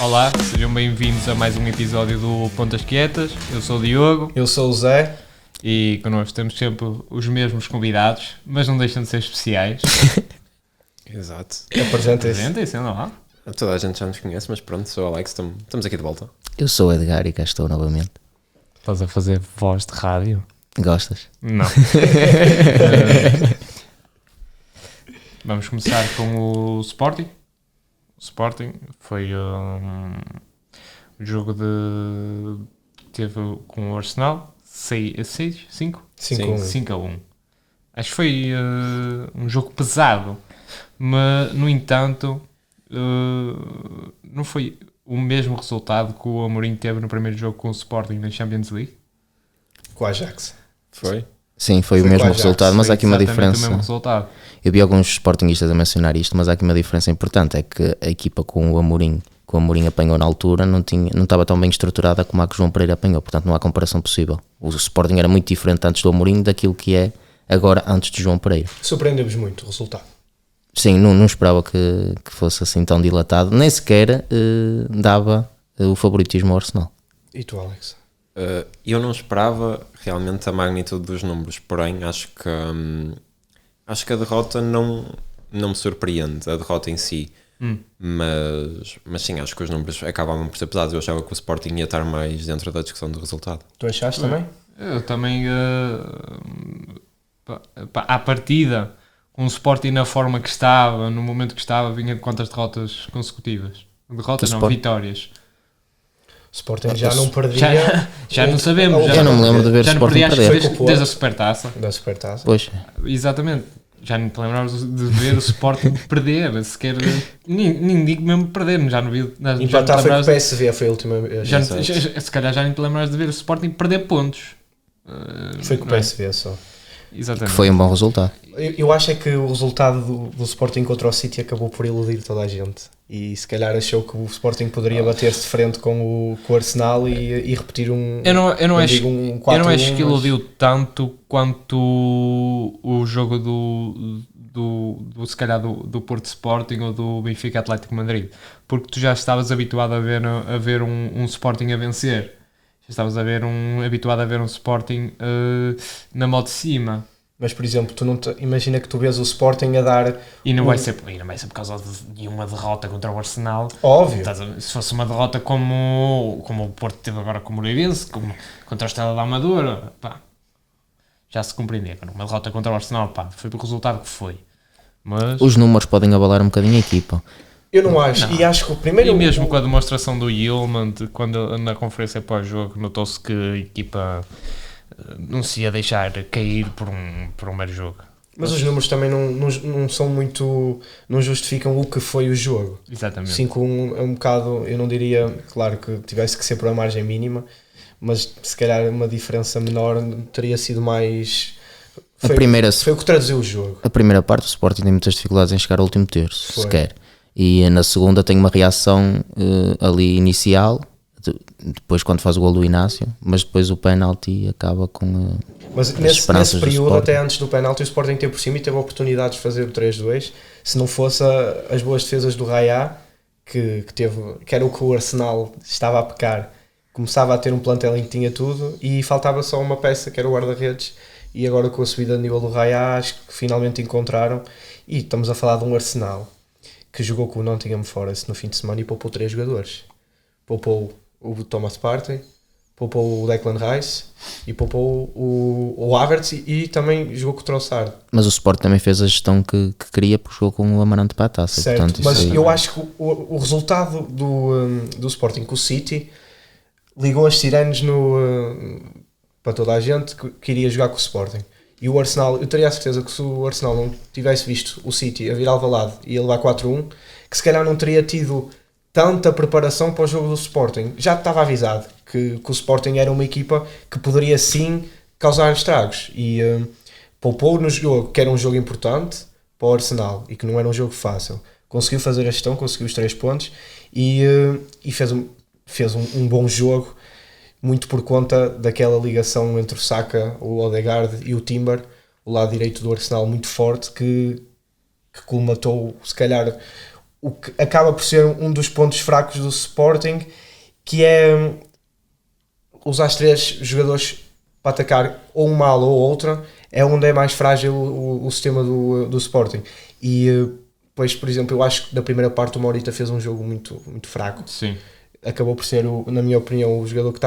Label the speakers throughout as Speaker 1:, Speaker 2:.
Speaker 1: Olá, sejam bem-vindos a mais um episódio do Pontas Quietas. Eu sou o Diogo
Speaker 2: Eu sou o Zé.
Speaker 1: e connosco temos sempre os mesmos convidados, mas não deixam de ser especiais.
Speaker 3: Exato.
Speaker 2: Apresenta-se.
Speaker 1: Apresentem-se, não há?
Speaker 3: Toda a gente já nos conhece, mas pronto, sou o Alex, estamos aqui de volta.
Speaker 4: Eu sou o Edgar e cá estou novamente.
Speaker 1: Estás a fazer voz de rádio?
Speaker 4: Gostas?
Speaker 1: Não. Vamos começar com o Sporting. O Sporting foi um jogo teve com o Arsenal 5
Speaker 2: 5-1.
Speaker 1: a 1. Acho que foi um jogo pesado, mas no entanto não foi o mesmo resultado que o Amorim teve no primeiro jogo com o Sporting na Champions League.
Speaker 2: Com o Ajax.
Speaker 3: Foi?
Speaker 4: Sim, foi o
Speaker 2: Foi
Speaker 4: mesmo
Speaker 2: com o Ajax,
Speaker 4: resultado, mas há aqui uma
Speaker 1: Exatamente o mesmo
Speaker 4: diferença.
Speaker 1: resultado.
Speaker 4: Eu vi alguns sportinguistas a mencionar isto, mas há aqui uma diferença importante, é que a equipa com o Amorim apanhou na altura não estava tão bem estruturada como a que o João Pereira apanhou, portanto não há comparação possível. O Sporting era muito diferente antes do Amorim daquilo que é agora antes de João Pereira.
Speaker 2: Surpreendeu-vos muito o resultado.
Speaker 4: Sim, não esperava que fosse assim tão dilatado, nem sequer dava o favoritismo ao Arsenal.
Speaker 2: E tu, Alex?
Speaker 3: Eu não esperava realmente a magnitude dos números, porém acho que a derrota não me surpreende, a derrota em si. Mas sim, acho que os números acabavam por ser pesados. Eu achava que o Sporting ia estar mais dentro da discussão do resultado.
Speaker 2: Tu achaste também?
Speaker 1: Eu também, à partida, com o Sporting na forma que estava, no momento que estava, vinha de quantas derrotas consecutivas? Derrotas não, vitórias.
Speaker 2: O Sporting já não perdia.
Speaker 1: Já não sabemos.
Speaker 4: Eu não me lembro de ver
Speaker 1: já
Speaker 4: o
Speaker 1: não
Speaker 4: Sporting
Speaker 1: perdia, acho que
Speaker 4: perder.
Speaker 1: desde a Supertaça.
Speaker 2: Da Supertaça.
Speaker 4: Pois,
Speaker 1: Exatamente. Já não te lembravas de ver o Sporting perder, sequer, nem digo mesmo perder, já não vi.
Speaker 2: Empatar foi com o PSV, foi a última vez.
Speaker 1: Se calhar já nem te lembravas de ver o Sporting perder pontos.
Speaker 2: Foi com o
Speaker 1: não é?
Speaker 2: PSV só.
Speaker 1: Exatamente.
Speaker 4: que foi um bom resultado.
Speaker 2: Eu acho é que o resultado do Sporting contra o City acabou por iludir toda a gente. E se calhar achou que o Sporting poderia bater-se de frente com o Arsenal e repetir um.
Speaker 1: Eu não acho,
Speaker 2: digo um
Speaker 1: eu
Speaker 2: 4-1,
Speaker 1: não acho que
Speaker 2: mas-
Speaker 1: iludiu tanto quanto o jogo se calhar do Porto Sporting ou do Benfica Atlético Madrid, porque tu já estavas habituado a ver um Sporting a vencer, já estavas habituado a ver um Sporting na mão de cima.
Speaker 2: Mas, por exemplo, imagina que tu vês o Sporting a dar.
Speaker 1: E não vai ser por causa de uma derrota contra o Arsenal.
Speaker 2: Óbvio.
Speaker 1: Se fosse uma derrota como o Porto teve agora com o Moreirense, contra a Estrela da Amadora, pá, já se compreendia. Uma derrota contra o Arsenal, pá, foi pelo resultado que foi. Mas,
Speaker 4: Os números podem abalar um bocadinho a equipa.
Speaker 2: Eu não acho.
Speaker 1: Não.
Speaker 2: E acho que o primeiro.
Speaker 1: e mesmo com a demonstração do Yilmaz, quando na conferência pós-jogo notou-se que a equipa não se ia deixar cair por um mero jogo.
Speaker 2: Mas os números também não são muito. Não justificam o que foi o jogo.
Speaker 1: Exatamente.
Speaker 2: 5-1 é um bocado. Eu não diria, claro, que tivesse que ser por uma margem mínima, mas se calhar uma diferença menor teria sido mais. Foi o que traduziu o jogo.
Speaker 4: A primeira parte, o Sporting tem muitas dificuldades em chegar ao último terço,
Speaker 2: Foi.
Speaker 4: sequer. E na segunda tem uma reação ali inicial, depois quando faz o gol do Inácio, mas depois o penalti acaba com...
Speaker 2: Mas
Speaker 4: As
Speaker 2: nesse
Speaker 4: esperanças do
Speaker 2: período,
Speaker 4: Sporting.
Speaker 2: até antes do penalti, o Sporting teve por cima e teve oportunidades de fazer o 3-2. Se não fosse as boas defesas do Raya, que era o que o Arsenal estava a pecar, começava a ter um plantel em que tinha tudo e faltava só uma peça, que era o guarda-redes. E agora com a subida de nível do Raya, acho que finalmente encontraram. E estamos a falar de um Arsenal que jogou com o Nottingham Forest no fim de semana e poupou 3 jogadores. Poupou o Thomas Partey, poupou o Declan Rice e poupou o Havertz e também jogou com o Trossard.
Speaker 4: Mas o Sport também fez a gestão que queria, porque jogou com o Amarante para a taça.
Speaker 2: Certo,
Speaker 4: Portanto,
Speaker 2: mas
Speaker 4: isso aí-
Speaker 2: eu acho que o resultado do Sporting com o City ligou as sirenes para toda a gente que iria jogar com o Sporting. E o Arsenal, eu teria a certeza que se o Arsenal não tivesse visto o City a vir Alvalade e a levar 4-1, que se calhar não teria tido tanta preparação para o jogo do Sporting. Já estava avisado que o Sporting era uma equipa que poderia sim causar estragos e poupou no jogo, que era um jogo importante para o Arsenal e que não era um jogo fácil. Conseguiu fazer a gestão, conseguiu os 3 pontos e fez um bom jogo, muito por conta daquela ligação entre o Saka, o Odegaard e o Timber, o lado direito do Arsenal muito forte, que colmatou se calhar o que acaba por ser um dos pontos fracos do Sporting, que é usar 3 jogadores para atacar ou uma ala ou outra, é onde é mais frágil o sistema do Sporting. E depois, por exemplo, eu acho que na primeira parte o Morita fez um jogo muito, muito fraco.
Speaker 1: Sim.
Speaker 2: Acabou por ser, na minha opinião, o jogador que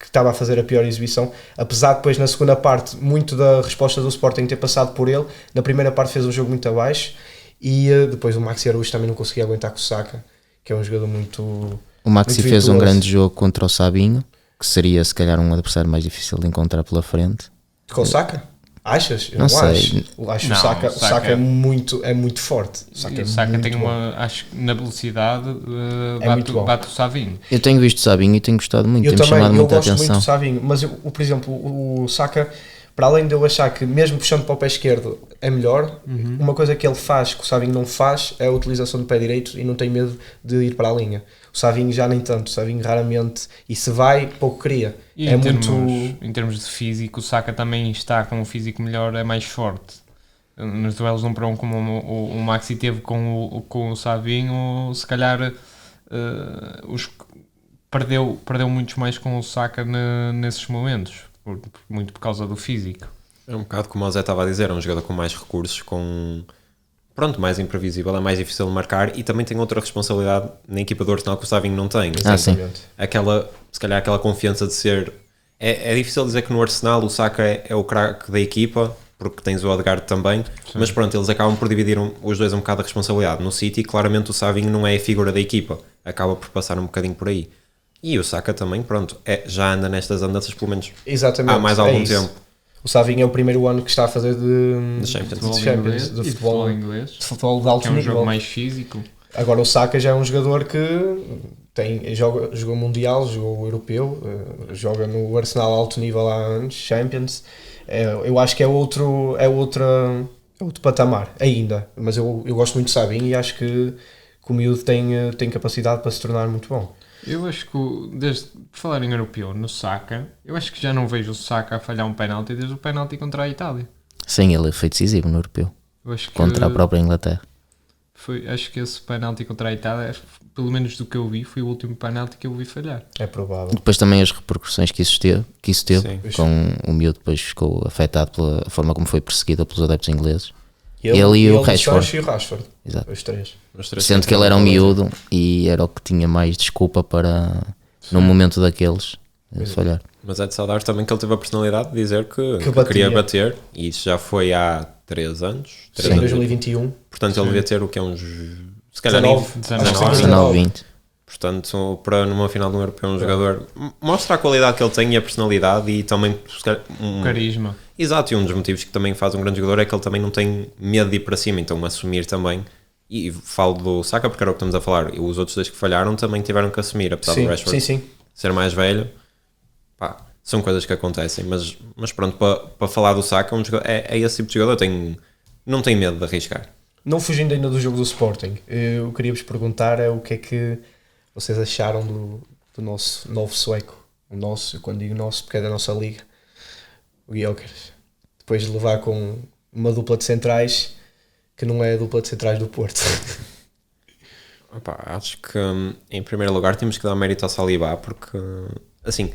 Speaker 2: estava a fazer a pior exibição, apesar de depois na segunda parte muito da resposta do Sporting ter passado por ele. Na primeira parte fez um jogo muito abaixo, e depois o Maxi Araújo também não conseguia aguentar com o Saka, que é um jogador muito...
Speaker 4: O Maxi
Speaker 2: muito
Speaker 4: fez um
Speaker 2: virtuoso.
Speaker 4: grande jogo contra o Sabinho, que seria se calhar um adversário mais difícil de encontrar pela frente.
Speaker 2: Com o Saka? Achas? Eu
Speaker 4: Não sei.
Speaker 2: acho. Eu acho
Speaker 1: Não,
Speaker 2: o Saka,
Speaker 1: o Saka
Speaker 2: é muito forte. O Saka,
Speaker 1: O Saka tem
Speaker 2: muito bom.
Speaker 1: acho que na velocidade
Speaker 2: muito bom.
Speaker 1: bate o Savinho.
Speaker 4: Eu tenho visto o Sabinho e tenho gostado muito,
Speaker 2: Eu
Speaker 4: tem-me
Speaker 2: também,
Speaker 4: chamado
Speaker 2: eu
Speaker 4: muita
Speaker 2: gosto muito
Speaker 4: atenção.
Speaker 2: do Savinho, mas por exemplo, o Saka, para além de eu achar que mesmo puxando para o pé esquerdo é melhor, uma coisa que ele faz que o Savinho não faz é a utilização do pé direito e não tem medo de ir para a linha. O Savinho já nem tanto, o Savinho raramente, e se vai, pouco cria.
Speaker 1: E
Speaker 2: É
Speaker 1: em termos de físico, o Saka também está com um físico melhor, é mais forte. Nos duelos 1 para 1, como o Maxi teve com o Savinho, se calhar perdeu muitos mais com o Saka nesses momentos, muito por causa do físico.
Speaker 3: É um bocado como o Zé estava a dizer, é um jogador com mais recursos, mais imprevisível, é mais difícil de marcar e também tem outra responsabilidade na equipa do Arsenal que o Savinho não tem.
Speaker 4: Ah, sim.
Speaker 3: Se calhar aquela confiança de ser... É difícil dizer que no Arsenal o Saka é o craque da equipa, porque tens o Odegaard também, mas pronto, eles acabam por dividir os dois um bocado a responsabilidade. No City, claramente o Savinho não é a figura da equipa, acaba por passar um bocadinho por aí. E o Saka também, pronto, já anda nestas andanças pelo menos
Speaker 2: Exatamente,
Speaker 3: há mais algum tempo.
Speaker 2: O Savinho é o primeiro ano que está a fazer de
Speaker 3: Champions.
Speaker 2: de futebol
Speaker 1: inglês,
Speaker 2: de futebol de alto
Speaker 1: que é um
Speaker 2: nível.
Speaker 1: jogo mais físico.
Speaker 2: Agora o Saka já é um jogador que jogou Mundial, jogou Europeu, joga no Arsenal alto nível há anos, Champions. Eu acho que é outro patamar ainda, mas eu gosto muito do Savinho e acho que o miúdo tem capacidade para se tornar muito bom.
Speaker 1: Eu acho que, por falar em europeu, no Saka, eu acho que já não vejo o Saka a falhar um penalti desde o penalti contra a Itália.
Speaker 4: Sim, ele foi decisivo no europeu,
Speaker 1: Eu acho que
Speaker 4: contra a própria Inglaterra.
Speaker 1: acho que esse penalti contra a Itália, pelo menos do que eu vi, foi o último penalti que eu vi falhar.
Speaker 2: É provável.
Speaker 4: Depois também as repercussões que isso teve
Speaker 3: Sim.
Speaker 4: com o miúdo depois ficou afetado pela forma como foi perseguido pelos adeptos ingleses.
Speaker 2: Ele
Speaker 4: e o
Speaker 2: o
Speaker 4: Rashford.
Speaker 2: Sancho e o Rashford.
Speaker 4: Exato.
Speaker 2: Os três.
Speaker 4: Sendo que ele era um miúdo e era o que tinha mais desculpa para, num momento daqueles, falhar.
Speaker 3: Mas é de saudar também que ele teve a personalidade de dizer que
Speaker 2: batia.
Speaker 3: queria bater, e isso já foi há 3 anos.
Speaker 2: Sim, 2021.
Speaker 3: Portanto, ele devia ter o que é uns... Se calhar
Speaker 4: 19, 20.
Speaker 3: Portanto, para numa final de um europeu, um jogador mostra a qualidade que ele tem e a personalidade e também se calhar,
Speaker 1: Carisma.
Speaker 3: Exato, e um dos motivos que também faz um grande jogador é que ele também não tem medo de ir para cima, então assumir também. E falo do Saka porque era o que estamos a falar, e os outros dois que falharam também tiveram que assumir, apesar do Rashford ser mais velho. Pá, são coisas que acontecem, mas pronto, para falar do Saka, é esse tipo de jogador, não tem medo de arriscar.
Speaker 2: Não fugindo ainda do jogo do Sporting, eu queria vos perguntar o que é que vocês acharam do nosso novo sueco. O nosso, eu quando digo nosso, porque é da nossa liga, o Gyökeres. Depois de levar com uma dupla de centrais que não é a dupla de centrais do Porto.
Speaker 3: Opa, acho que em primeiro lugar temos que dar mérito ao Saliba, porque assim,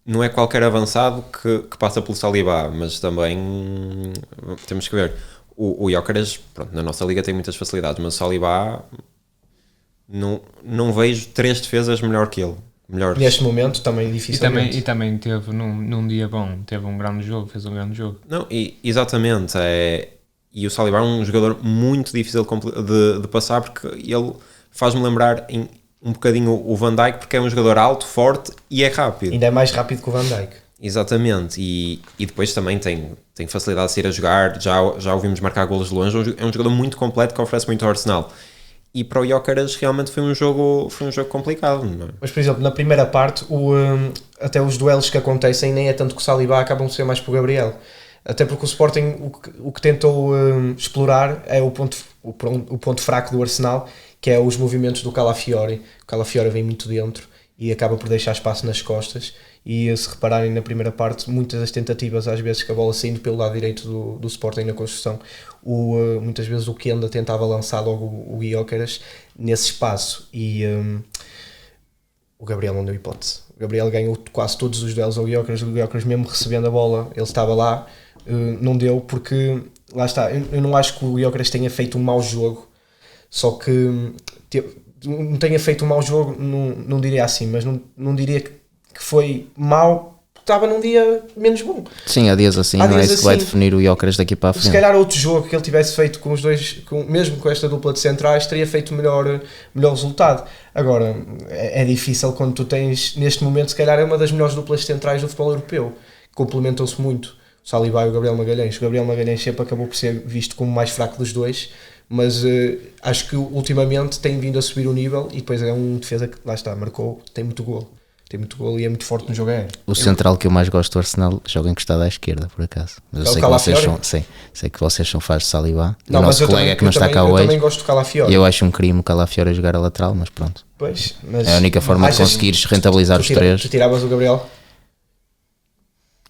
Speaker 3: não é qualquer avançado que passa pelo Saliba, mas também temos que ver. O Gyökeres, pronto, na nossa liga tem muitas facilidades, mas o Saliba não vejo 3 defesas melhor que ele.
Speaker 2: Neste momento também dificilmente.
Speaker 1: E também teve num dia bom, teve um grande jogo, fez um grande jogo.
Speaker 3: Não, exatamente, e o Saliba é um jogador muito difícil de passar, porque ele faz-me lembrar um bocadinho o Van Dijk, porque é um jogador alto, forte e é rápido.
Speaker 2: Ainda é mais rápido que o Van Dijk.
Speaker 3: Exatamente, e depois também tem facilidade de sair a jogar, já ouvimos marcar golos de longe, é um jogador muito completo que oferece muito ao Arsenal. E para o Gyökeres realmente foi um jogo complicado, não é?
Speaker 2: Mas, por exemplo, na primeira parte, até os duelos que acontecem nem é tanto que o Saliba, acabam de ser mais para o Gabriel. Até porque o Sporting o que tentou explorar é o ponto fraco do Arsenal, que é os movimentos do Calafiori. O Calafiori vem muito dentro e acaba por deixar espaço nas costas. e se repararem na primeira parte, muitas das tentativas, às vezes que a bola saindo pelo lado direito do Sporting na construção, muitas vezes o Kenda tentava lançar logo o Gyökeres nesse espaço e o Gabriel não deu hipótese. O Gabriel ganhou quase todos os duelos ao Gyökeres, o Gyökeres mesmo recebendo a bola, ele estava lá, não deu porque, lá está, eu não acho que o Gyökeres tenha feito um mau jogo, só que não tenha feito um mau jogo, não diria assim, mas não diria que foi mau, porque estava num dia menos bom.
Speaker 4: Sim, há dias assim, não é isso que vai definir o Gyökeres daqui para a frente.
Speaker 2: Se calhar outro jogo que ele tivesse feito com os dois, mesmo com esta dupla de centrais, teria feito melhor resultado. Agora, é difícil quando tu tens, neste momento, se calhar é uma das melhores duplas de centrais do futebol europeu, complementam-se muito, o Saliba e o Gabriel Magalhães. O Gabriel Magalhães sempre acabou por ser visto como o mais fraco dos dois, mas acho que ultimamente tem vindo a subir o nível e depois é um defesa que, lá está, marcou, tem muito golo e é muito forte no jogo aéreo.
Speaker 4: O central que eu mais gosto do Arsenal joga encostado à esquerda, por acaso. Mas eu sei que vocês são fãs de Saliba.
Speaker 2: Não,
Speaker 4: o nosso colega que não está cá hoje.
Speaker 2: Eu também gosto do Calafiori.
Speaker 4: Eu acho um crime o Calafiori jogar a lateral, mas pronto.
Speaker 2: Pois, mas
Speaker 4: é a única forma de conseguires rentabilizar os três.
Speaker 2: Tu tiravas o Gabriel?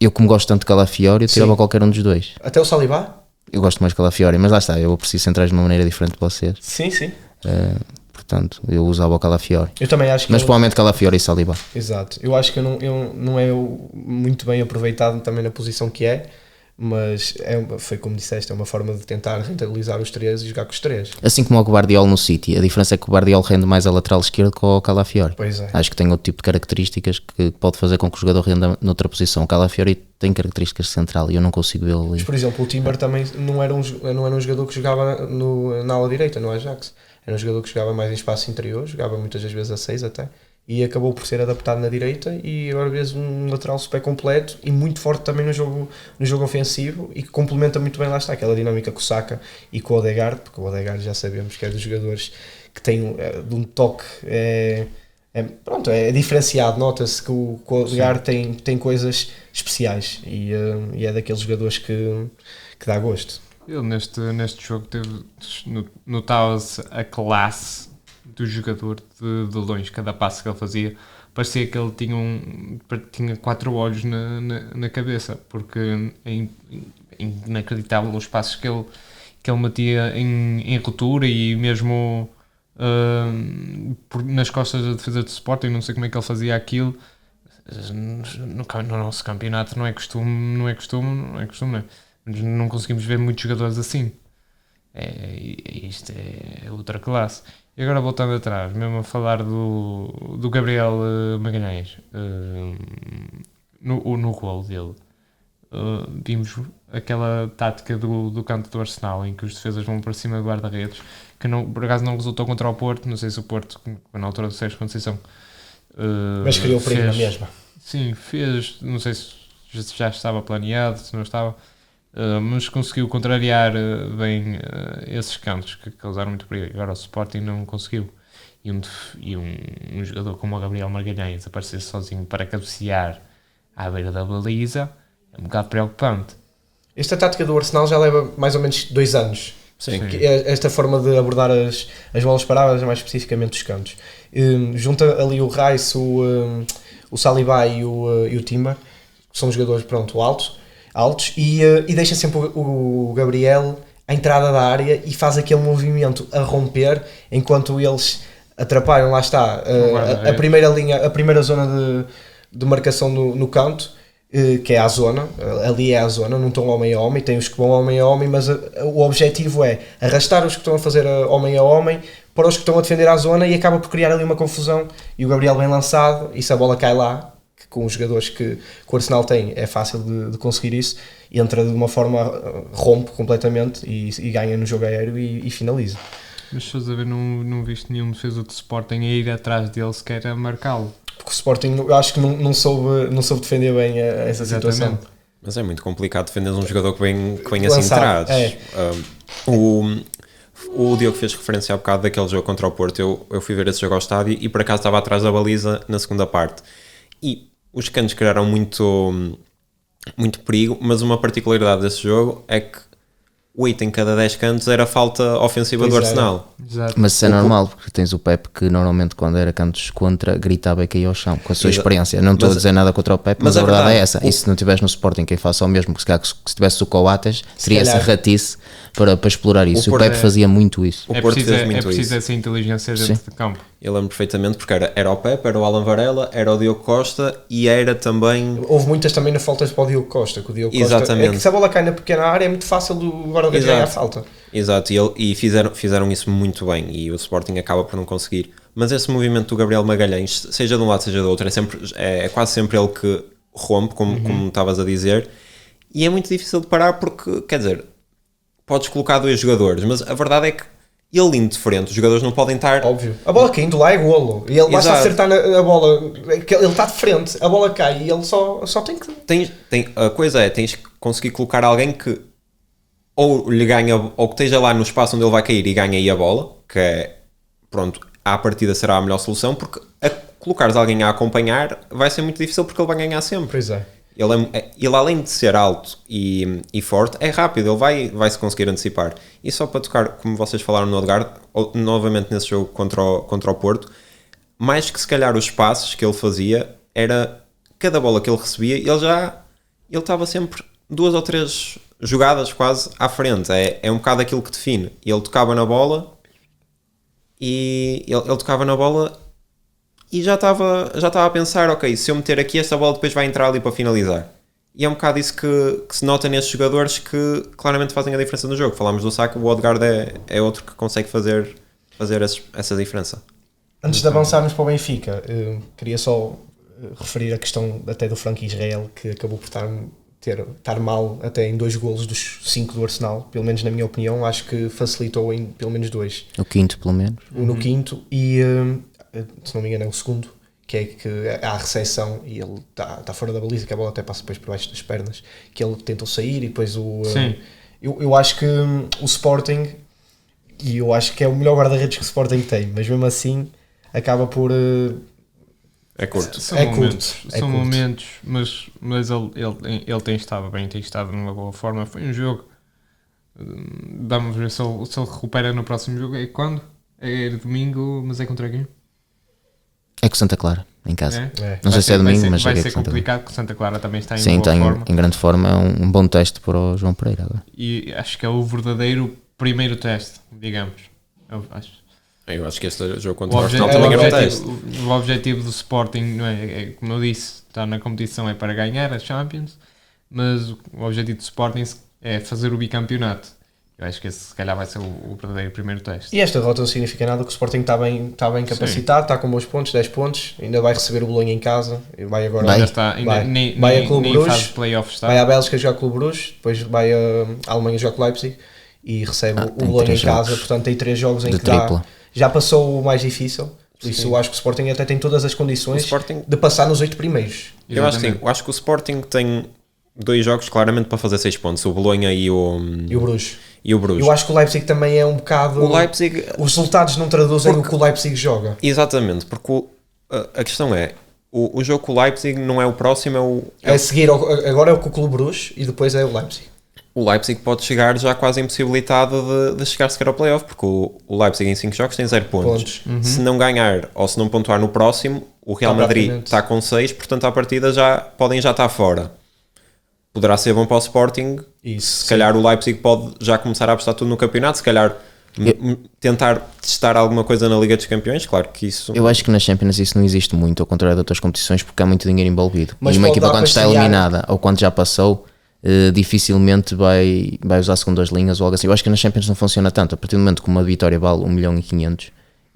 Speaker 4: Eu, como gosto tanto de Calafiori, eu tirava qualquer um dos dois.
Speaker 2: Até o Saliba?
Speaker 4: Eu gosto mais de Calafiori, mas lá está, eu aprecio centrais de uma maneira diferente de vocês.
Speaker 2: Sim.
Speaker 4: Portanto, eu usava o Calafiori.
Speaker 2: Eu também acho que
Speaker 4: mas provavelmente Calafiori e Saliba.
Speaker 2: Exato. Eu acho que não é muito bem aproveitado também na posição que é, mas foi como disseste, é uma forma de tentar rentabilizar os três e jogar com os três.
Speaker 4: Assim como o Guardiola no City, a diferença é que o Guardiola rende mais a lateral esquerdo que o Calafiori.
Speaker 2: Pois é.
Speaker 4: Acho que tem outro tipo de características que pode fazer com que o jogador renda noutra posição. O Calafiori tem características de central e eu não consigo vê-lo ali.
Speaker 2: Mas, por exemplo, o Timber também não era um jogador que jogava na ala direita, no Ajax. Era um jogador que jogava mais em espaço interior, jogava muitas das vezes a 6 até, e acabou por ser adaptado na direita e agora vês um lateral super completo e muito forte também no jogo ofensivo e que complementa muito bem, lá está, aquela dinâmica com o Saka e com o Odegaard, porque o Odegaard já sabemos que é dos jogadores que tem de um toque, é diferenciado, nota-se que o Odegaard tem coisas especiais e é daqueles jogadores que dá gosto.
Speaker 1: Ele neste jogo notava-se a classe do jogador de longe, cada passo que ele fazia parecia que ele tinha 4 olhos na cabeça, porque é inacreditável os passos que ele metia em ruptura e mesmo nas costas da defesa do Sporting, não sei como é que ele fazia aquilo. No nosso campeonato não é costume. Não conseguimos ver muitos jogadores assim. Isto é outra classe. E agora voltando atrás, mesmo a falar do Gabriel Magalhães, no golo dele, vimos aquela tática do canto do Arsenal em que os defesas vão para cima do guarda-redes, que por acaso não resultou contra o Porto. Não sei se o Porto, na altura do Sérgio Conceição,
Speaker 2: mas criou o perigo na mesma.
Speaker 1: Sim, fez. Não sei se já estava planeado, se não estava. Mas conseguiu contrariar bem esses cantos que causaram muito perigo. Agora o Sporting não conseguiu, e um jogador como o Gabriel Magalhães aparecer sozinho para cabecear à beira da baliza é um bocado preocupante.
Speaker 2: Esta tática do Arsenal já leva mais ou menos 2 anos.
Speaker 3: Sim.
Speaker 2: Esta forma de abordar as bolas paradas, mais especificamente os cantos, junta ali o Rice, o Saliba e o Timber, que são jogadores altos e deixa sempre o Gabriel à entrada da área e faz aquele movimento a romper enquanto eles atrapalham, lá está, a primeira linha, a primeira zona de marcação no canto, que é a zona, ali é a zona, não estão homem a homem, tem os que vão homem a homem, mas o objetivo é arrastar os que estão a fazer homem a homem para os que estão a defender a zona e acaba por criar ali uma confusão e o Gabriel bem lançado e se a bola cai lá, com os jogadores que o Arsenal tem, é fácil de conseguir isso, entra de uma forma, rompe completamente e ganha no jogo aéreo e finaliza.
Speaker 1: Mas se a ver, não viste nenhum defesa do Sporting a ir atrás dele sequer a marcá-lo.
Speaker 2: Porque o Sporting, eu acho que não soube defender bem essa situação.
Speaker 3: Mas é muito complicado defender um jogador que vem assim de trás. O Diogo fez referência há bocado daquele jogo contra o Porto. Eu fui ver esse jogo ao estádio e por acaso estava atrás da baliza na segunda parte. E os cantos criaram muito perigo, mas uma particularidade desse jogo é que 8 em cada 10 cantos era falta ofensiva
Speaker 2: Pois
Speaker 3: do
Speaker 2: era.
Speaker 3: Arsenal.
Speaker 1: Exato.
Speaker 4: Mas isso é normal, porque tens o Pep que normalmente quando era cantos contra gritava e caía ao chão, com a sua
Speaker 3: Exa-
Speaker 4: experiência. Não estou a
Speaker 3: mas-
Speaker 4: dizer nada contra o Pep, mas
Speaker 3: mas
Speaker 4: a
Speaker 3: a
Speaker 4: verdade é
Speaker 3: verdade,
Speaker 4: essa. E se não tivesse no Sporting quem faça o mesmo, porque se calhar se tivesse o Coates, teria essa
Speaker 2: calhar.
Speaker 4: ratice para explorar isso. O
Speaker 3: Porto
Speaker 4: Pep
Speaker 1: é-
Speaker 4: fazia muito isso.
Speaker 3: O
Speaker 1: É
Speaker 3: Porto
Speaker 1: preciso,
Speaker 3: fez muito
Speaker 1: preciso
Speaker 3: isso.
Speaker 1: essa inteligência dentro de campo.
Speaker 3: Eu lembro perfeitamente porque era o Pepe, era o Alan Varela, era o Diogo Costa e era também...
Speaker 2: Houve muitas também na faltas para o Diogo Costa, que o Diogo Costa,
Speaker 3: Exatamente.
Speaker 2: é que se a bola cai na pequena área é muito fácil do guarda-redes
Speaker 3: Exato.
Speaker 2: ganhar a falta.
Speaker 3: Exato, e fizeram isso muito bem e o Sporting acaba por não conseguir. Mas esse movimento do Gabriel Magalhães, seja de um lado, seja do outro, é quase sempre ele que rompe, como estavas a dizer, e é muito difícil de parar porque, quer dizer, podes colocar 2 jogadores, mas a verdade é que ele indo de frente, os jogadores não podem estar...
Speaker 2: Óbvio. A bola caindo lá é golo. E ele basta
Speaker 3: Exato.
Speaker 2: acertar a bola. Ele está de frente, a bola cai e ele só tem que.
Speaker 3: A coisa é, tens que conseguir colocar alguém que ou lhe ganha, ou que esteja lá no espaço onde ele vai cair e ganha aí a bola, que é, pronto, à partida será a melhor solução, porque colocares alguém a acompanhar vai ser muito difícil porque ele vai ganhar sempre.
Speaker 2: Pois é.
Speaker 3: Ele além de ser alto e forte, é rápido, ele vai se conseguir antecipar. E só para tocar, como vocês falaram no Odegaard, novamente nesse jogo contra o Porto, mais que se calhar os passes que ele fazia, era cada bola que ele recebia, ele estava sempre 2 ou 3 jogadas quase à frente. É um bocado aquilo que define. Ele tocava na bola e ele tocava na bola e já estava a pensar, ok, se eu meter aqui esta bola depois vai entrar ali para finalizar. E é um bocado isso que se nota nestes jogadores que claramente fazem a diferença no jogo. Falámos do Saka, o Odegaard é outro que consegue fazer essa diferença.
Speaker 2: Antes de avançarmos para o Benfica, queria só referir a questão até do Frank Israel, que acabou por estar mal até em 2 golos dos 5 do Arsenal, pelo menos na minha opinião. Acho que facilitou em pelo menos 2.
Speaker 4: O quinto, pelo menos.
Speaker 2: No quinto e, se não me engano, é o segundo, que é que há a recepção e ele está fora da baliza, que a bola até passa depois por baixo das pernas, que ele tentou sair e depois
Speaker 1: Sim.
Speaker 2: eu acho que o Sporting, e eu acho que é o melhor guarda-redes que o Sporting tem, mas mesmo assim acaba por...
Speaker 3: É curto.
Speaker 1: São
Speaker 2: É
Speaker 1: momentos,
Speaker 2: curto, é
Speaker 1: são
Speaker 2: curto.
Speaker 1: momentos, mas ele tem estado bem, tem estado numa boa forma. Foi um jogo. Vamos ver se ele recupera no próximo jogo. É quando? É domingo, mas é contra quem?
Speaker 4: É com Santa Clara, em casa.
Speaker 1: É?
Speaker 4: Não sei se é domingo, mas
Speaker 1: vai
Speaker 4: é
Speaker 1: ser
Speaker 4: com Santa Clara.
Speaker 1: complicado porque Santa Clara também está em
Speaker 4: Sim,
Speaker 1: boa
Speaker 4: está
Speaker 1: forma.
Speaker 4: em grande forma. É um bom teste para o João Pereira agora.
Speaker 1: E acho que é o verdadeiro primeiro teste, digamos.
Speaker 3: Eu acho que este jogo contra
Speaker 1: O
Speaker 3: o Arsenal
Speaker 1: objetivo,
Speaker 3: também era um teste.
Speaker 1: o objetivo do Sporting, não é, como eu disse, está na competição é para ganhar a Champions, mas o objetivo do Sporting é fazer o bicampeonato. Eu acho que esse se calhar vai ser o verdadeiro primeiro teste.
Speaker 2: E esta derrota não significa nada, que o Sporting está bem capacitado, está com bons pontos, 10 pontos, ainda vai receber o Bolonha em casa, e vai agora...
Speaker 4: Vai.
Speaker 1: Ainda está, ainda
Speaker 2: Vai.
Speaker 1: nem,
Speaker 2: Vai a
Speaker 1: nem,
Speaker 2: Clube
Speaker 1: nem
Speaker 2: Bruges,
Speaker 1: faz playoff está.
Speaker 2: Vai à Bélgica jogar com o Bruges, depois vai à Alemanha jogar com o Leipzig e recebe o
Speaker 4: tem
Speaker 2: Bolonha em
Speaker 4: 3
Speaker 2: casa,
Speaker 4: jogos
Speaker 2: portanto tem 3 jogos em
Speaker 4: de
Speaker 2: que
Speaker 4: tripla.
Speaker 2: já passou o mais difícil, por isso eu acho que o Sporting até tem todas as
Speaker 3: O
Speaker 2: condições
Speaker 3: Sporting,
Speaker 2: de passar nos 8 primeiros.
Speaker 3: eu acho que sim. Eu acho que o Sporting tem 2 jogos claramente para fazer 6 pontos. O Bolonha e o
Speaker 2: Bruges.
Speaker 3: Bruges.
Speaker 2: Eu acho que o Leipzig também é um bocado...
Speaker 3: O Leipzig...
Speaker 2: Os resultados não traduzem o que o Leipzig joga.
Speaker 3: Exatamente, porque a questão é, o jogo com o Leipzig não é o próximo,
Speaker 2: É seguir, agora é o com o Clube Bruges e depois é o Leipzig.
Speaker 3: o Leipzig pode chegar já quase impossibilitado de chegar sequer ao playoff, porque o Leipzig em 5 jogos tem 0 pontos. Se não ganhar ou se não pontuar no próximo, o Real
Speaker 2: Está
Speaker 3: Madrid
Speaker 2: praticamente.
Speaker 3: está com 6, portanto à partida podem já estar fora. Poderá ser bom para o Sporting,
Speaker 2: Isso,
Speaker 3: se calhar o Leipzig pode já começar a apostar tudo no campeonato, se calhar tentar testar alguma coisa na Liga dos Campeões, claro que isso...
Speaker 4: Eu acho que na Champions isso não existe muito, ao contrário de outras competições, porque há muito dinheiro envolvido.
Speaker 2: Mas
Speaker 4: E uma
Speaker 2: pode
Speaker 4: equipa
Speaker 2: dar
Speaker 4: quando
Speaker 2: para
Speaker 4: está
Speaker 2: estrear.
Speaker 4: eliminada ou quando já passou, dificilmente vai usar segundas linhas ou algo assim. Eu acho que na Champions não funciona tanto. A partir do momento que uma vitória vale 1.500.000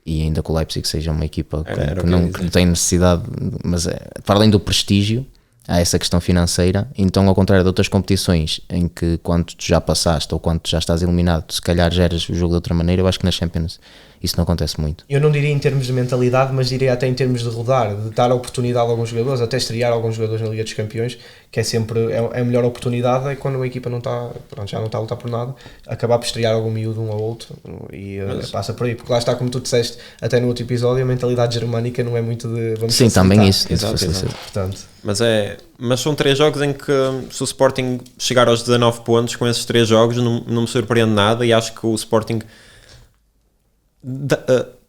Speaker 4: e ainda que o Leipzig seja uma equipa
Speaker 3: Era o
Speaker 4: que
Speaker 3: que eu ia
Speaker 4: não
Speaker 3: dizer.
Speaker 4: tem necessidade, mas para além do prestígio, há essa questão financeira. Então, ao contrário de outras competições em que quando tu já passaste ou quando tu já estás eliminado, se calhar geras o jogo de outra maneira, eu acho que na Champions isso não acontece muito.
Speaker 2: Eu não diria em termos de mentalidade, mas diria até em termos de rodar, de dar a oportunidade a alguns jogadores, até estrear alguns jogadores na Liga dos Campeões, que é sempre a melhor oportunidade, é quando uma equipa não está, pronto, já não está a lutar por nada, acabar por estrear algum miúdo um ou outro e passa por aí, porque lá está, como tu disseste até no outro episódio, a mentalidade germânica não é muito de vamos
Speaker 4: Sim, também
Speaker 2: facilitar.
Speaker 4: isso.
Speaker 3: Exato,
Speaker 4: facilita.
Speaker 3: exato.
Speaker 2: Portanto,
Speaker 3: Mas é mas são 3 jogos em que se o Sporting chegar aos 19 pontos com esses 3 jogos não me surpreende nada, e acho que o Sporting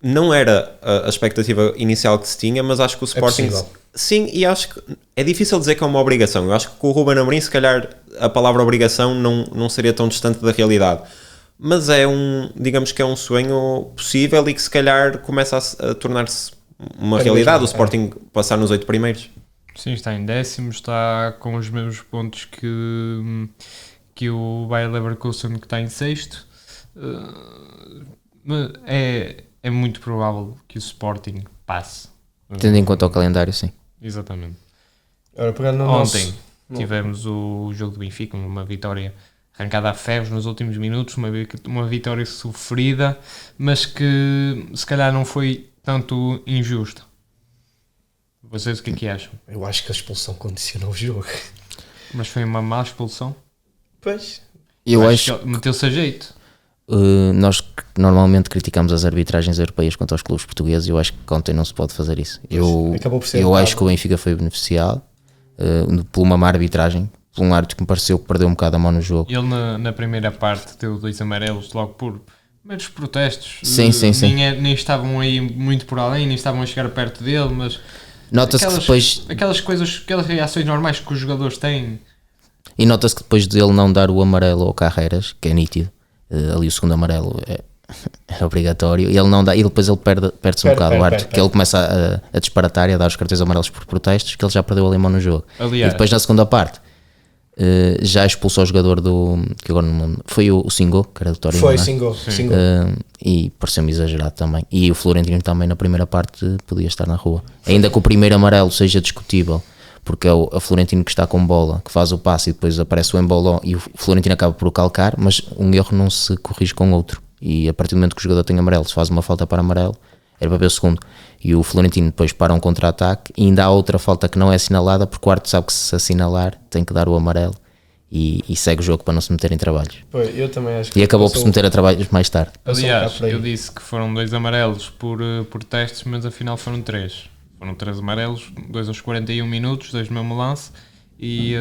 Speaker 3: não era a expectativa inicial que se tinha, mas acho que o Sporting... Sim, e acho que é difícil dizer que é uma obrigação. Eu acho que com o Ruben Amorim, se calhar, a palavra obrigação não seria tão distante da realidade. Mas digamos que é um sonho possível e que se calhar começa a tornar-se uma realidade. O Sporting passar nos 8 primeiros.
Speaker 1: Sim, está em 10º, está com os mesmos pontos que o Bayer Leverkusen, que está em 6º. É muito provável que o Sporting passe.
Speaker 4: Tendo em conta o calendário, sim.
Speaker 1: Exatamente.
Speaker 2: Ora, pegando no
Speaker 1: Ontem tivemos o jogo do Benfica, uma vitória arrancada a ferros nos últimos minutos, uma vitória sofrida, mas que se calhar não foi tanto injusta. Vocês o que é que acham?
Speaker 2: Eu acho que a expulsão condicionou o jogo.
Speaker 1: Mas foi uma má expulsão?
Speaker 2: Pois.
Speaker 4: Eu acho
Speaker 1: que meteu-se a jeito.
Speaker 4: Nós normalmente criticamos as arbitragens europeias contra os clubes portugueses, e eu acho que ontem não se pode fazer isso. Eu acho que o Benfica foi beneficiado por uma má arbitragem, por um árbitro que me pareceu que perdeu um bocado a mão no jogo.
Speaker 1: Ele na primeira parte deu 2 amarelos logo por meros protestos.
Speaker 4: Sim.
Speaker 1: Nem estavam aí muito por além, nem estavam a chegar perto dele, mas
Speaker 4: nota-se que depois...
Speaker 1: aquelas reações normais que os jogadores têm.
Speaker 4: E nota-se que depois dele não dar o amarelo ao Carreiras, que é nítido, ali o segundo amarelo era obrigatório, e ele não dá, e depois ele perde-se um bocado o árbitro, que ele começa a disparatar e a dar os cartões amarelos por protestos, que ele já perdeu a limão no jogo.
Speaker 1: Aliás,
Speaker 4: e depois na segunda parte já expulsou o jogador que agora não lembro, foi o Singo, que era do Torino.
Speaker 2: Foi Singo.
Speaker 4: E pareceu-me exagerado também. E o Florentino também na primeira parte podia estar na rua, ainda que o primeiro amarelo seja discutível, porque é o Florentino que está com bola, que faz o passe e depois aparece o embolão e o Florentino acaba por o calcar, mas um erro não se corrige com outro, e a partir do momento que o jogador tem amarelo, se faz uma falta para amarelo, era para ver o segundo, e o Florentino depois para um contra-ataque, e ainda há outra falta que não é assinalada, porque o árbitro sabe que se assinalar tem que dar o amarelo, e segue o jogo para não se meter em trabalhos.
Speaker 2: Eu também acho que...
Speaker 4: E acabou por se meter a trabalhos mais tarde.
Speaker 1: Aliás, eu disse que foram 2 amarelos por testes, mas afinal foram 3. Foram 3 amarelos, 2 aos 41 minutos, 2 no mesmo lance, e